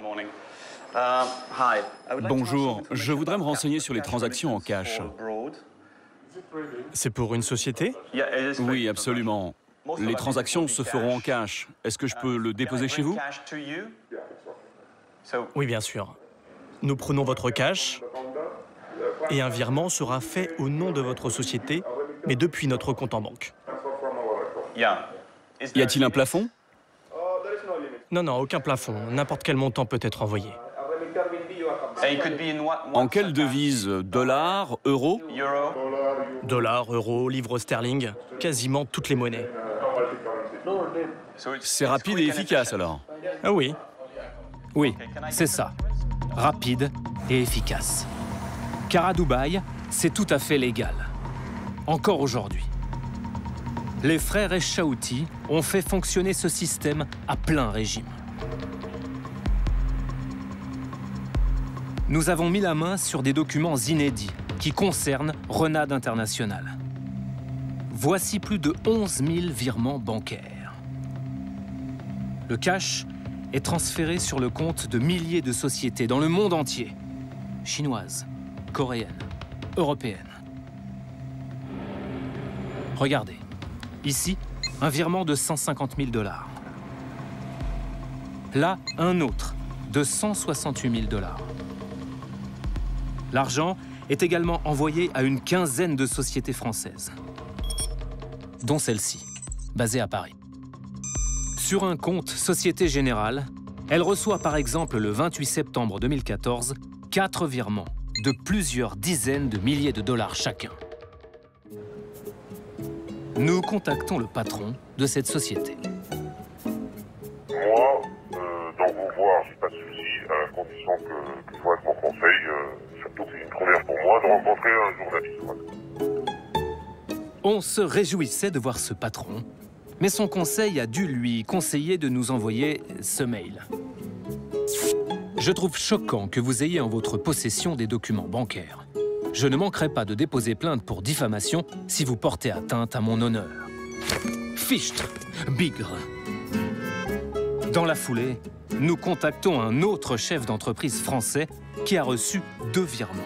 Bonjour, je voudrais me renseigner sur les transactions en cash. C'est pour une société? Oui, absolument. Les transactions se feront en cash. Est-ce que je peux le déposer chez vous? Oui, bien sûr. Nous prenons votre cash et un virement sera fait au nom de votre société, mais depuis notre compte en banque. Y a-t-il un plafond? Non, non, aucun plafond. N'importe quel montant peut être envoyé. En quelle devise? Dollars, euros? Dollars, euros, livres sterling, quasiment toutes les monnaies. C'est rapide et efficace alors? Ah oui. Oui, c'est ça. Rapide et efficace. Car à Dubaï, c'est tout à fait légal. Encore aujourd'hui. Les frères Echaouti ont fait fonctionner ce système à plein régime. Nous avons mis la main sur des documents inédits qui concernent Renade International. Voici plus de 11 000 virements bancaires. Le cash est transféré sur le compte de milliers de sociétés dans le monde entier. Chinoises, coréennes, européennes. Regardez, ici, un virement de 150 000 $. Là, un autre de 168 000 $. L'argent est également envoyé à une quinzaine de sociétés françaises, dont celle-ci, basée à Paris. Sur un compte Société Générale, elle reçoit par exemple le 28 septembre 2014 4 virements de plusieurs dizaines de milliers de dollars chacun. Nous contactons le patron de cette société. Moi, dans vous voir, j'ai pas de souci, à condition que je vois mon conseil, surtout que c'est une première pour moi de rencontrer un journaliste. On se réjouissait de voir ce patron, mais son conseil a dû lui conseiller de nous envoyer ce mail. Je trouve choquant que vous ayez en votre possession des documents bancaires. Je ne manquerai pas de déposer plainte pour diffamation si vous portez atteinte à mon honneur. Fichtre, bigre. Dans la foulée, nous contactons un autre chef d'entreprise français qui a reçu 2 virements.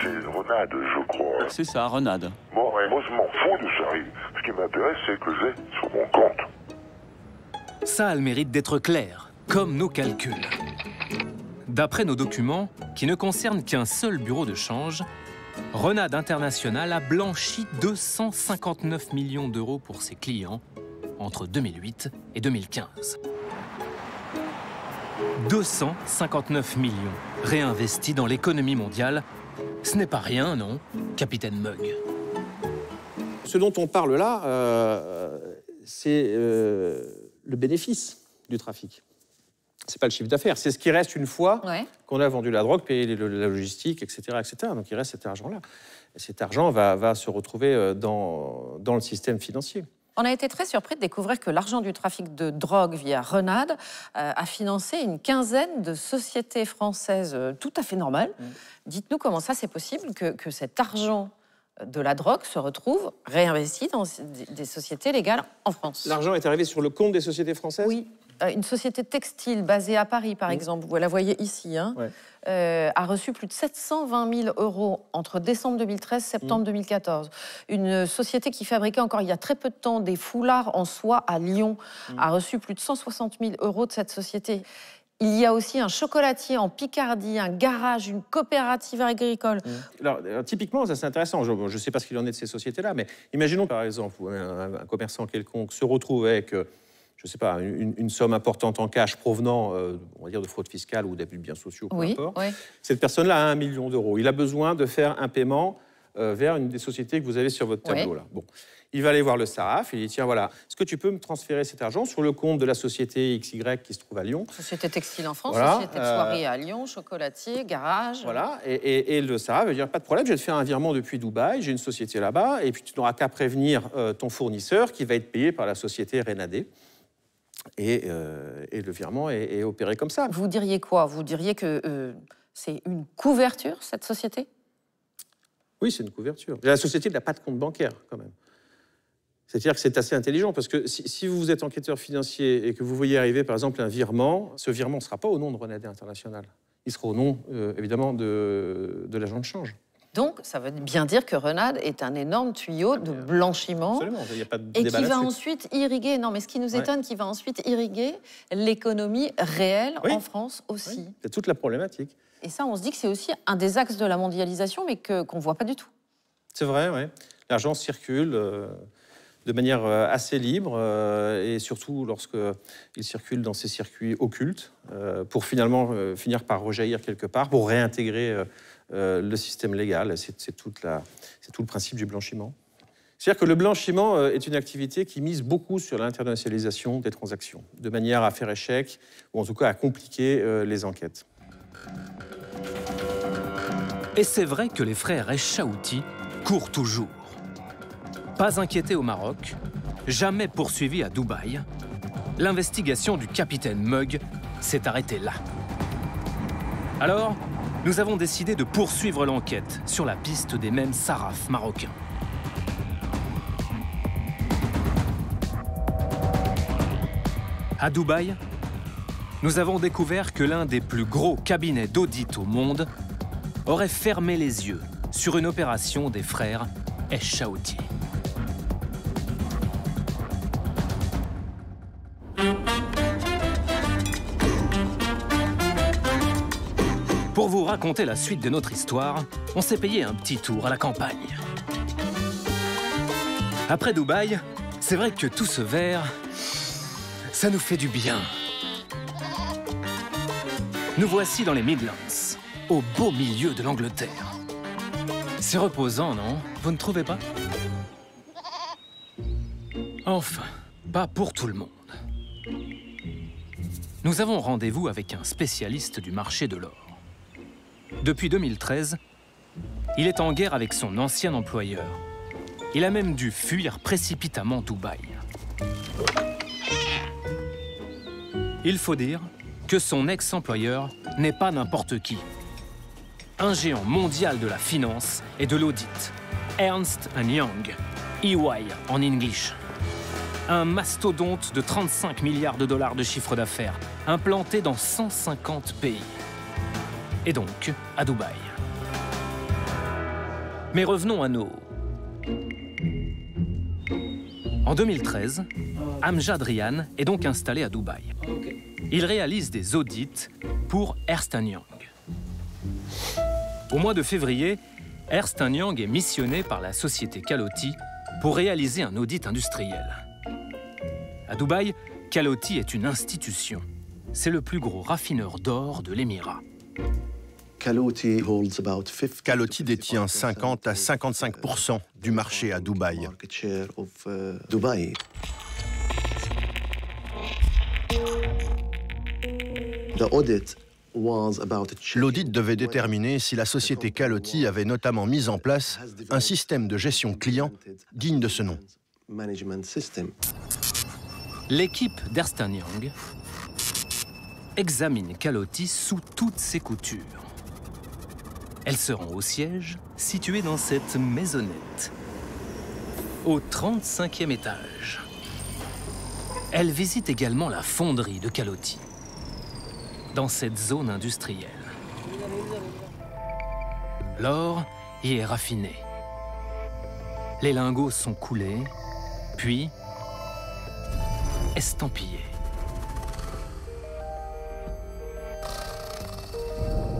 C'est Renade, je crois. C'est ça, Renade. Moi, je m'en fous de ça. Ce qui m'intéresse, c'est que j'ai sur mon compte. Ça a le mérite d'être clair, comme nos calculs. D'après nos documents, qui ne concernent qu'un seul bureau de change, Renade International a blanchi 259 millions d'euros pour ses clients entre 2008 et 2015. 259 millions réinvestis dans l'économie mondiale. Ce n'est pas rien, non, capitaine Mug? Ce dont on parle là, c'est le bénéfice du trafic. C'est pas le chiffre d'affaires, c'est ce qui reste une fois qu'on a vendu la drogue, payé la logistique, etc., etc. Donc il reste cet argent-là. Et cet argent va se retrouver dans le système financier. On a été très surpris de découvrir que l'argent du trafic de drogue via Renade a financé une quinzaine de sociétés françaises tout à fait normales. Dites-nous comment ça c'est possible que cet argent de la drogue se retrouve réinvesti dans des sociétés légales en France. L'argent est arrivé sur le compte des sociétés françaises? Oui. Une société textile basée à Paris, par exemple, vous la voyez ici, hein, a reçu plus de 720 000 € entre décembre 2013 et septembre 2014. Une société qui fabriquait encore il y a très peu de temps des foulards en soie à Lyon a reçu plus de 160 000 € de cette société. Il y a aussi un chocolatier en Picardie, un garage, une coopérative agricole. Alors, typiquement, ça c'est intéressant. Je ne sais pas ce qu'il en est de ces sociétés-là, mais imaginons par exemple un commerçant quelconque se retrouve avec, je ne sais pas, une somme importante en cash provenant, on va dire, de fraude fiscale ou d'abus de biens sociaux, peu importe. Cette personne-là a 1 million d'euros. Il a besoin de faire un paiement vers une des sociétés que vous avez sur votre tableau. Là. Bon. Il va aller voir le SARAF, il dit, tiens, voilà, est-ce que tu peux me transférer cet argent sur le compte de la société XY qui se trouve à Lyon? Société textile en France, société de soirée à Lyon, chocolatier, garage. Voilà, et le SARAF va dire, pas de problème, je vais te faire un virement depuis Dubaï, j'ai une société là-bas, et puis tu n'auras qu'à prévenir ton fournisseur qui va être payé par la société Renadé. Et le virement est opéré comme ça. Vous diriez quoi? Vous diriez que c'est une couverture, cette société? Oui, c'est une couverture. La société n'a pas de compte bancaire, quand même. C'est-à-dire que c'est assez intelligent, parce que si vous êtes enquêteur financier et que vous voyez arriver, par exemple, un virement, ce virement ne sera pas au nom de Renadé International. Il sera au nom, évidemment, de l'agent de change. Donc, ça veut bien dire que Renad est un énorme tuyau de blanchiment. Absolument, il n'y a pas de et débat qui va là-dessus. ensuite irriguer, non mais ce qui nous étonne, qui va ensuite irriguer l'économie réelle en France aussi. Oui, c'est toute la problématique. Et ça, on se dit que c'est aussi un des axes de la mondialisation, mais qu'on ne voit pas du tout. C'est vrai, oui. L'argent circule de manière assez libre, et surtout lorsqu'il circule dans ces circuits occultes, pour finalement finir par rejaillir quelque part, pour réintégrer le système légal. C'est tout le principe du blanchiment. C'est-à-dire que le blanchiment est une activité qui mise beaucoup sur l'internationalisation des transactions, de manière à faire échec, ou en tout cas à compliquer les enquêtes. Et c'est vrai que les frères Echaouti courent toujours. Pas inquiétés au Maroc, jamais poursuivis à Dubaï, l'investigation du capitaine Mug s'est arrêtée là. Alors, nous avons décidé de poursuivre l'enquête sur la piste des mêmes sarrafs marocains. À Dubaï, nous avons découvert que l'un des plus gros cabinets d'audit au monde aurait fermé les yeux sur une opération des frères Echaouti. Pour vous raconter la suite de notre histoire, on s'est payé un petit tour à la campagne. Après Dubaï, c'est vrai que tout ce vert, ça nous fait du bien. Nous voici dans les Midlands, au beau milieu de l'Angleterre. C'est reposant, non? Vous ne trouvez pas? Enfin, pas pour tout le monde. Nous avons rendez-vous avec un spécialiste du marché de l'or. Depuis 2013, il est en guerre avec son ancien employeur. Il a même dû fuir précipitamment Dubaï. Il faut dire que son ex-employeur n'est pas n'importe qui. Un géant mondial de la finance et de l'audit, Ernst & Young, EY en English. Un mastodonte de 35 milliards de dollars de chiffre d'affaires, implanté dans 150 pays. Et donc, à Dubaï. Mais revenons à nos... En 2013, Amjad Rian est donc installé à Dubaï. Il réalise des audits pour Ernst & Young. Au mois de février, Ernst & Young est missionné par la société Calotti pour réaliser un audit industriel. À Dubaï, Calotti est une institution. C'est le plus gros raffineur d'or de l'Émirat. Calotti détient 50 à 55% du marché à Dubaï. L'audit devait déterminer si la société Calotti avait notamment mis en place un système de gestion client digne de ce nom. L'équipe d'Ernst & Young examine Calotti sous toutes ses coutures. Elle se rend au siège, situé dans cette maisonnette, au 35e étage. elle visite également la fonderie de Calotti, dans cette zone industrielle. L'or y est raffiné. Les lingots sont coulés, puis estampillés.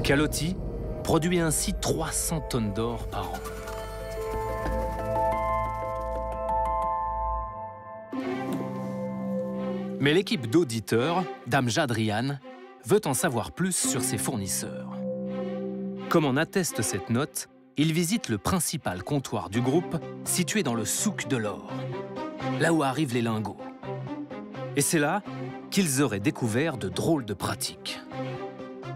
Calotti produit ainsi 300 tonnes d'or par an. Mais l'équipe d'auditeurs d'Amjad Rian veut en savoir plus sur ses fournisseurs. Comme en atteste cette note, il visite le principal comptoir du groupe situé dans le souk de l'or, là où arrivent les lingots. Et c'est là qu'ils auraient découvert de drôles de pratiques.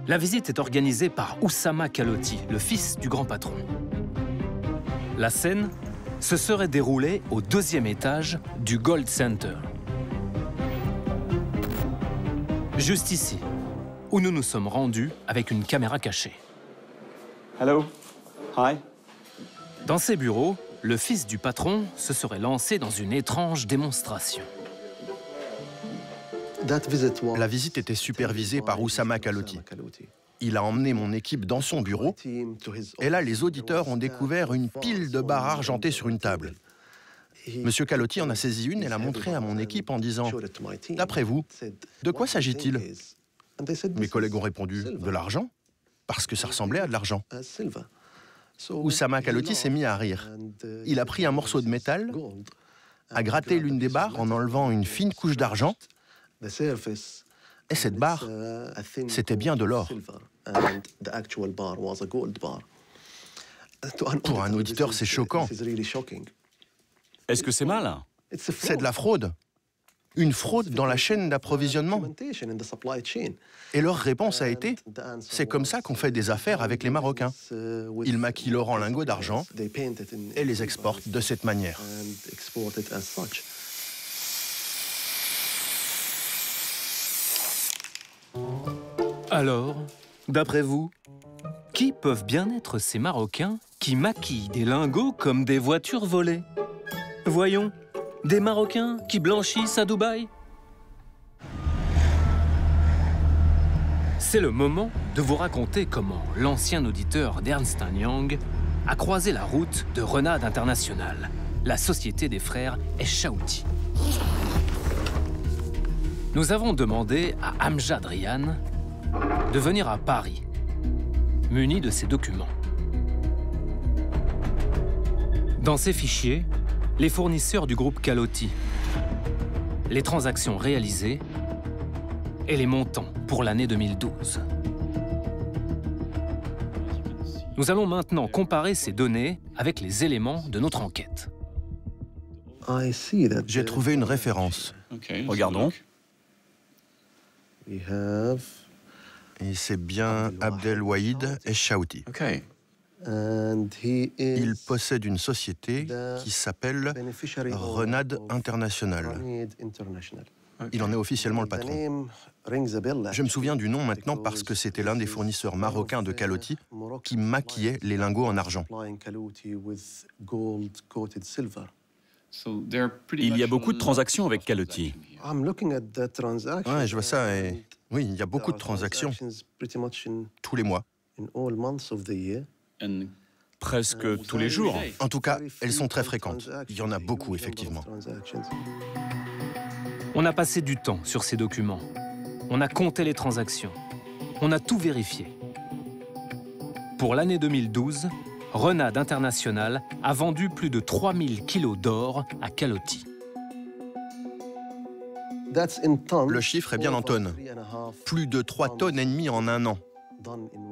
La visite est organisée par Oussama Calotti, le fils du grand patron. La scène se serait déroulée au 2e étage du Gold Center. Juste ici, où nous nous sommes rendus avec une caméra cachée. Hello. Hi. Dans ses bureaux, le fils du patron se serait lancé dans une étrange démonstration. La visite était supervisée par Oussama Calotti. Il a emmené mon équipe dans son bureau, et là, les auditeurs ont découvert une pile de barres argentées sur une table. Monsieur Calotti en a saisi une et l'a montrée à mon équipe en disant « D'après vous, de quoi s'agit-il » Mes collègues ont répondu « De l'argent », parce que ça ressemblait à de l'argent. Oussama Calotti s'est mis à rire. Il a pris un morceau de métal, a gratté l'une des barres en enlevant une fine couche d'argent, et cette barre, c'était bien de l'or. Pour un auditeur, c'est choquant. Est-ce que c'est mal? C'est de la fraude. Une fraude dans la chaîne d'approvisionnement. Et leur réponse a été « C'est comme ça qu'on fait des affaires avec les Marocains. Ils maquillent l'or en lingots d'argent et les exportent de cette manière. » Alors, d'après vous, qui peuvent bien être ces Marocains qui maquillent des lingots comme des voitures volées? Voyons, des Marocains qui blanchissent à Dubaï? C'est le moment de vous raconter comment l'ancien auditeur d'Ernst & Young a croisé la route de Renade International, la société des frères Echaouti. Nous avons demandé à Amjad Rian de venir à Paris, muni de ses documents. Dans ces fichiers, les fournisseurs du groupe Calotti, les transactions réalisées et les montants pour l'année 2012. Nous allons maintenant comparer ces données avec les éléments de notre enquête. J'ai trouvé une référence. Regardons. Et c'est bien Abdelwahid Echaouti. Il possède une société qui s'appelle Renade International. Il en est officiellement le patron. Je me souviens du nom maintenant parce que c'était l'un des fournisseurs marocains de Calotti qui maquillait les lingots en argent. Il y a beaucoup de transactions avec Calotti. Ouais, je vois ça. Et oui, il y a beaucoup de transactions tous les mois. Presque tous les jours. En tout cas, elles sont très fréquentes. Il y en a beaucoup, effectivement. On a passé du temps sur ces documents. On a compté les transactions. On a tout vérifié. Pour l'année 2012, Renade International a vendu plus de 3000 kilos d'or à Calotti. Le chiffre est bien en tonnes. Plus de 3,5 tonnes en un an.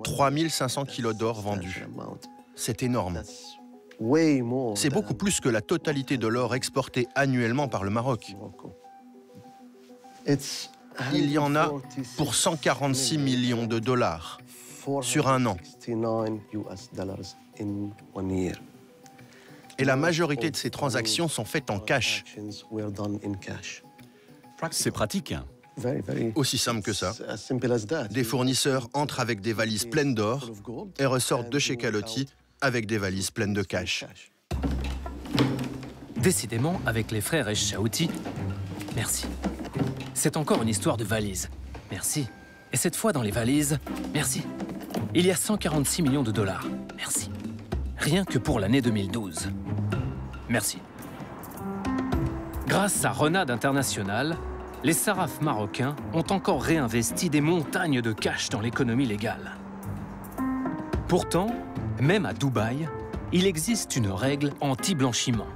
3500 kilos d'or vendus. C'est énorme. C'est beaucoup plus que la totalité de l'or exporté annuellement par le Maroc. Il y en a pour 146 millions de dollars sur un an. Et la majorité de ces transactions sont faites en cash. C'est pratique. Aussi simple que ça. Des fournisseurs entrent avec des valises pleines d'or et ressortent de chez Calotti avec des valises pleines de cash. Décidément, avec les frères Echaouti, merci. C'est encore une histoire de valises. Merci. Et cette fois, dans les valises, merci. Il y a 146 millions de dollars. Merci. Rien que pour l'année 2012. Merci. Grâce à Renade International, les Sarrafs marocains ont encore réinvesti des montagnes de cash dans l'économie légale. Pourtant, même à Dubaï, il existe une règle anti-blanchiment.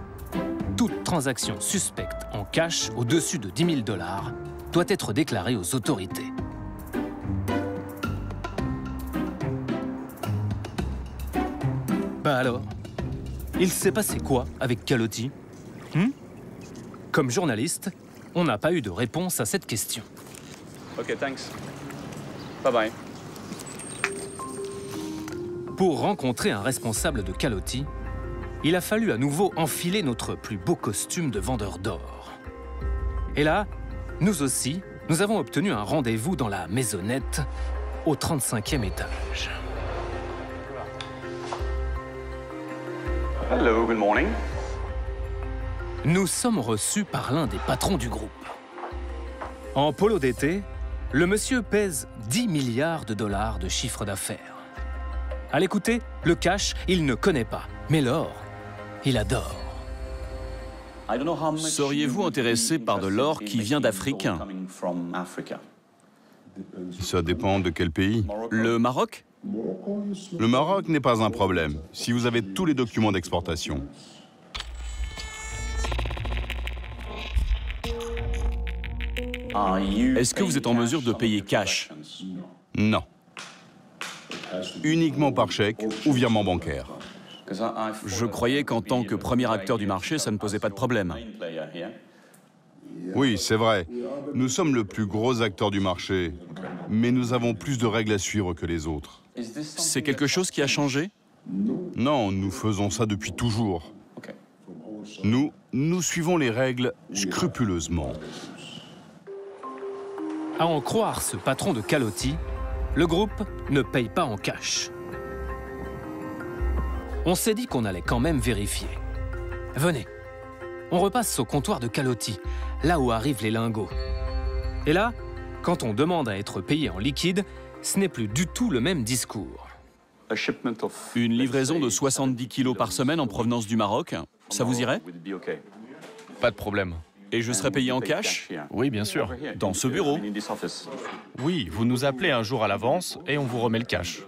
Toute transaction suspecte en cash au-dessus de 10 000 dollars doit être déclarée aux autorités. Bah alors, il s'est passé quoi avec Calotti? Comme journaliste, on n'a pas eu de réponse à cette question. Ok, thanks. Bye bye. Pour rencontrer un responsable de Calotti, il a fallu à nouveau enfiler notre plus beau costume de vendeur d'or. Et là, nous aussi, nous avons obtenu un rendez-vous dans la maisonnette au 35e étage. Hello, good morning. Nous sommes reçus par l'un des patrons du groupe. En polo d'été, le monsieur pèse 10 milliards de dollars de chiffre d'affaires. À l'écouter, le cash, il ne connaît pas. Mais l'or, il adore. Seriez-vous intéressé par de l'or qui vient d'Afrique? Ça dépend de quel pays. Le Maroc? Le Maroc n'est pas un problème, si vous avez tous les documents d'exportation. Est-ce que vous êtes en mesure de payer cash? Non. Uniquement par chèque ou virement bancaire. Je croyais qu'en tant que premier acteur du marché, ça ne posait pas de problème. Oui, c'est vrai. Nous sommes le plus gros acteur du marché, mais nous avons plus de règles à suivre que les autres. C'est quelque chose qui a changé? Non, nous faisons ça depuis toujours. Nous suivons les règles scrupuleusement. À en croire ce patron de Calotti, le groupe ne paye pas en cash. On s'est dit qu'on allait quand même vérifier. Venez, on repasse au comptoir de Calotti, là où arrivent les lingots. Et là, quand on demande à être payé en liquide, ce n'est plus du tout le même discours. Une livraison de 70 kilos par semaine en provenance du Maroc, ça vous irait? Pas de problème. Et je serai payé en cash? Oui, bien sûr. Dans ce bureau? Oui, vous nous appelez un jour à l'avance et on vous remet le cash.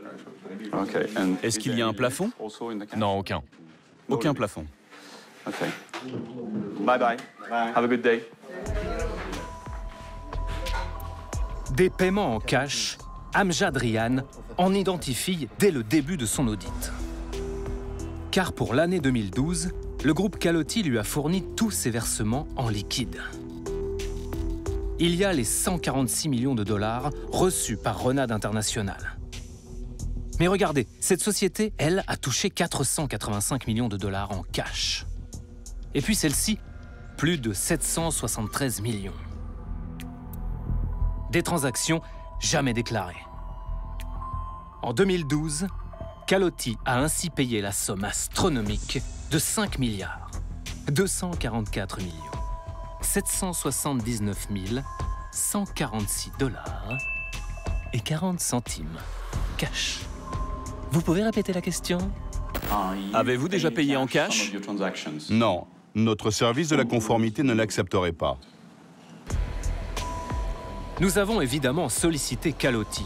Est-ce qu'il y a un plafond? Non, aucun. Aucun plafond. Bye bye. Have a good day. Des paiements en cash, Amjad Rian en identifie dès le début de son audit. Car pour l'année 2012, le groupe Calotti lui a fourni tous ses versements en liquide. Il y a les 146 millions de dollars reçus par Renade International. Mais regardez, cette société, elle, a touché 485 millions de dollars en cash. Et puis celle-ci, plus de 773 millions. Des transactions jamais déclarées. En 2012, Calotti a ainsi payé la somme astronomique de 5 milliards 244 millions 779 146 dollars et 40 centimes cash. Vous pouvez répéter la question? Avez-vous déjà payé en cash? Non, notre service de la conformité ne l'accepterait pas. Nous avons évidemment sollicité Calotti.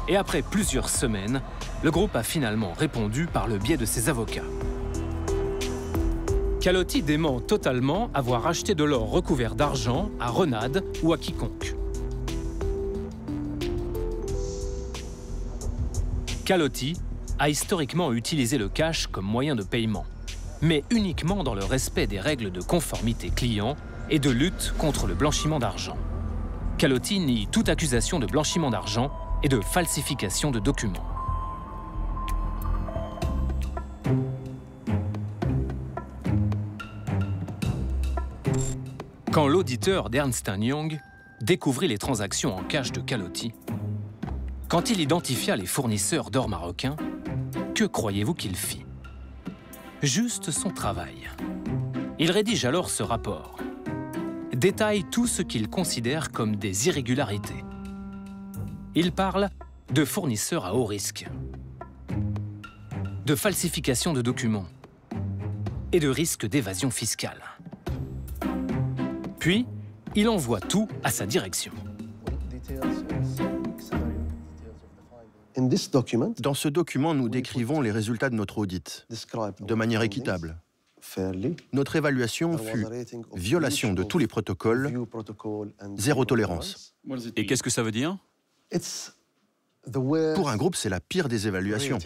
Et après plusieurs semaines, le groupe a finalement répondu par le biais de ses avocats. Calotti dément totalement avoir acheté de l'or recouvert d'argent à Renade ou à quiconque. Calotti a historiquement utilisé le cash comme moyen de paiement, mais uniquement dans le respect des règles de conformité client et de lutte contre le blanchiment d'argent. Calotti nie toute accusation de blanchiment d'argent et de falsification de documents. Quand l'auditeur d'Ernst & Young découvrit les transactions en cash de Calotti, quand il identifia les fournisseurs d'or marocains, que croyez-vous qu'il fit? Juste son travail. Il rédige alors ce rapport. détaille tout ce qu'il considère comme des irrégularités. Il parle de fournisseurs à haut risque, de falsification de documents et de risque d'évasion fiscale. Puis, il envoie tout à sa direction. Dans ce document, nous décrivons les résultats de notre audit de manière équitable. Notre évaluation fut violation de tous les protocoles, zéro tolérance. Et qu'est-ce que ça veut dire? Pour un groupe, c'est la pire des évaluations.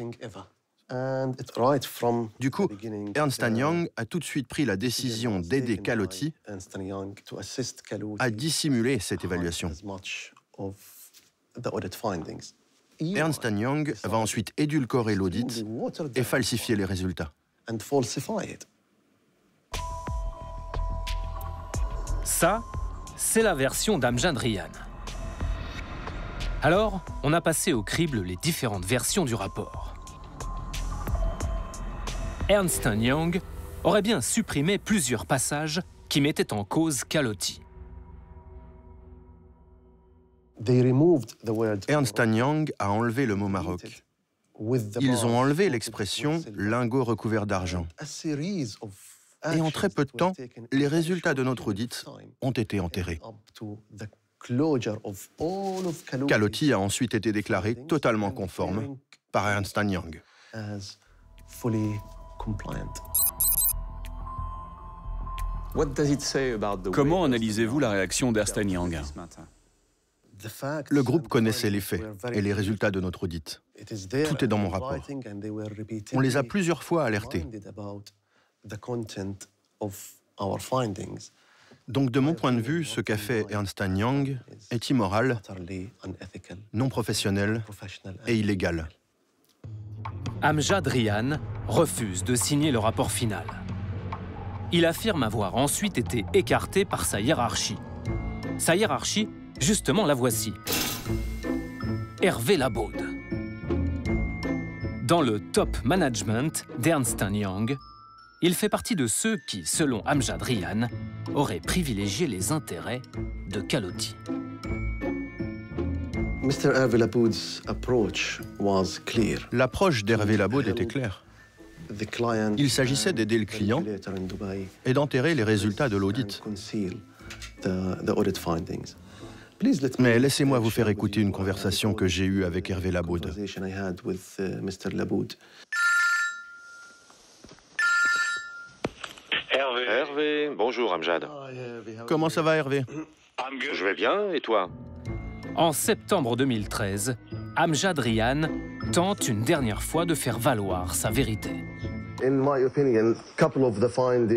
Du coup, Ernst & Young a tout de suite pris la décision d'aider Calotti à dissimuler cette évaluation. Ernst & Young va ensuite édulcorer l'audit et falsifier les résultats. Ça, c'est la version d'Amjad Rian. Alors, on a passé au crible les différentes versions du rapport. Ernst & Young aurait bien supprimé plusieurs passages qui mettaient en cause Calotti. Ernst & Young a enlevé le mot Maroc. Ils ont enlevé l'expression « lingot recouvert d'argent ». Et en très peu de temps, les résultats de notre audit ont été enterrés. Calotti a ensuite été déclaré totalement conforme par Ernst & Young. Comment analysez-vous la réaction d'Ernst & Young? Le groupe connaissait les faits et les résultats de notre audit. Tout est dans mon rapport. On les a plusieurs fois alertés. Donc, de mon point de vue, ce qu'a fait Ernst & Young est immoral, non professionnel et illégal. Amjad Rian refuse de signer le rapport final. Il affirme avoir ensuite été écarté par sa hiérarchie. Sa hiérarchie, justement, la voici. Hervé Labaude. Dans le top management d'Ernst & Young, il fait partie de ceux qui, selon Amjad Rian, auraient privilégié les intérêts de Calotti. L'approche d'Hervé Labaude était claire. Il s'agissait d'aider le client et d'enterrer les résultats de l'audit. Mais laissez-moi vous faire écouter une conversation que j'ai eue avec Hervé Labaude. Hervé, bonjour Amjad. Comment ça va Hervé? Je vais bien, et toi? En septembre 2013, Amjad Rian tente une dernière fois de faire valoir sa vérité.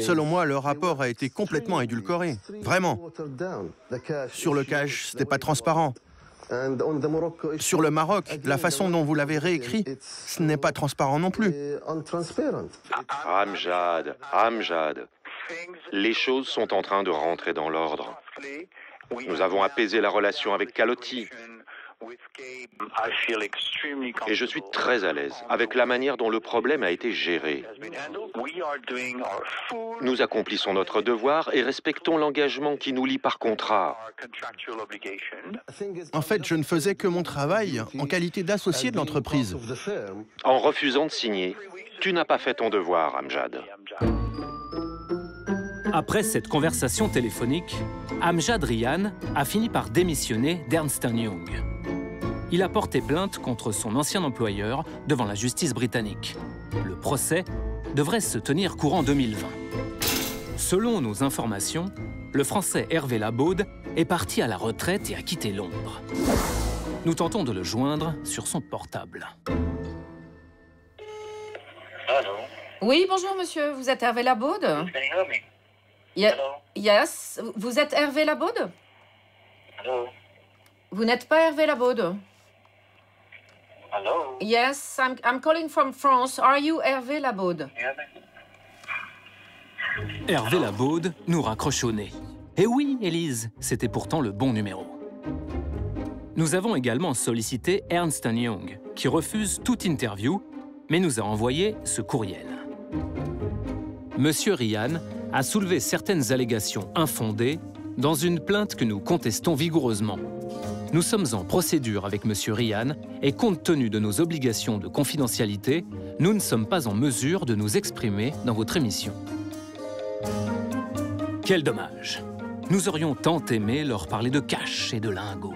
Selon moi, le rapport a été complètement édulcoré. Vraiment. Sur le cash, c'était pas transparent. Sur le Maroc, la façon dont vous l'avez réécrit, ce n'est pas transparent non plus. Amjad, les choses sont en train de rentrer dans l'ordre. Nous avons apaisé la relation avec Calotti. Et je suis très à l'aise avec la manière dont le problème a été géré. Nous accomplissons notre devoir et respectons l'engagement qui nous lie par contrat. En fait, je ne faisais que mon travail en qualité d'associé de l'entreprise. En refusant de signer, tu n'as pas fait ton devoir, Amjad. Après cette conversation téléphonique, Amjad Rian a fini par démissionner d'Ernst & Young. Il a porté plainte contre son ancien employeur devant la justice britannique. Le procès devrait se tenir courant 2020. Selon nos informations, le Français Hervé Labaude est parti à la retraite et a quitté Londres. Nous tentons de le joindre sur son portable. Allô? Oui, bonjour monsieur, vous êtes Hervé Labaude? Yes, vous êtes Hervé Labaude? Hello? Vous n'êtes pas Hervé Labaude? Hello? Yes, I'm calling from France. Are you Hervé Labaude? Hervé Labaude nous raccroche au nez. Eh oui, Élise, c'était pourtant le bon numéro. Nous avons également sollicité Ernst & Young, qui refuse toute interview, mais nous a envoyé ce courriel. Monsieur Rian a soulevé certaines allégations infondées dans une plainte que nous contestons vigoureusement. Nous sommes en procédure avec M. Ryan et compte tenu de nos obligations de confidentialité, nous ne sommes pas en mesure de nous exprimer dans votre émission. Quel dommage! Nous aurions tant aimé leur parler de cash et de lingots.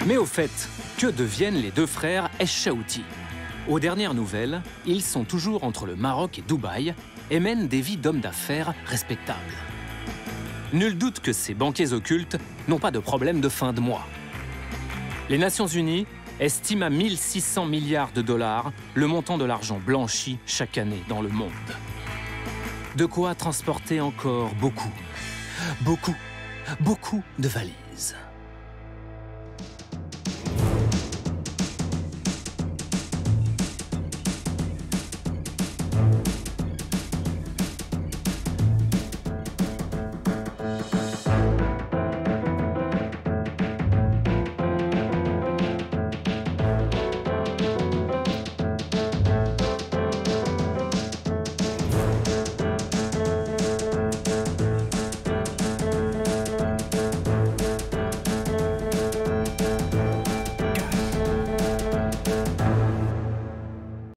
Mais au fait, que deviennent les deux frères Echaouti? Aux dernières nouvelles, ils sont toujours entre le Maroc et Dubaï et mènent des vies d'hommes d'affaires respectables. Nul doute que ces banquiers occultes n'ont pas de problème de fin de mois. Les Nations Unies estiment à 1600 milliards de dollars le montant de l'argent blanchi chaque année dans le monde. De quoi transporter encore beaucoup de valises.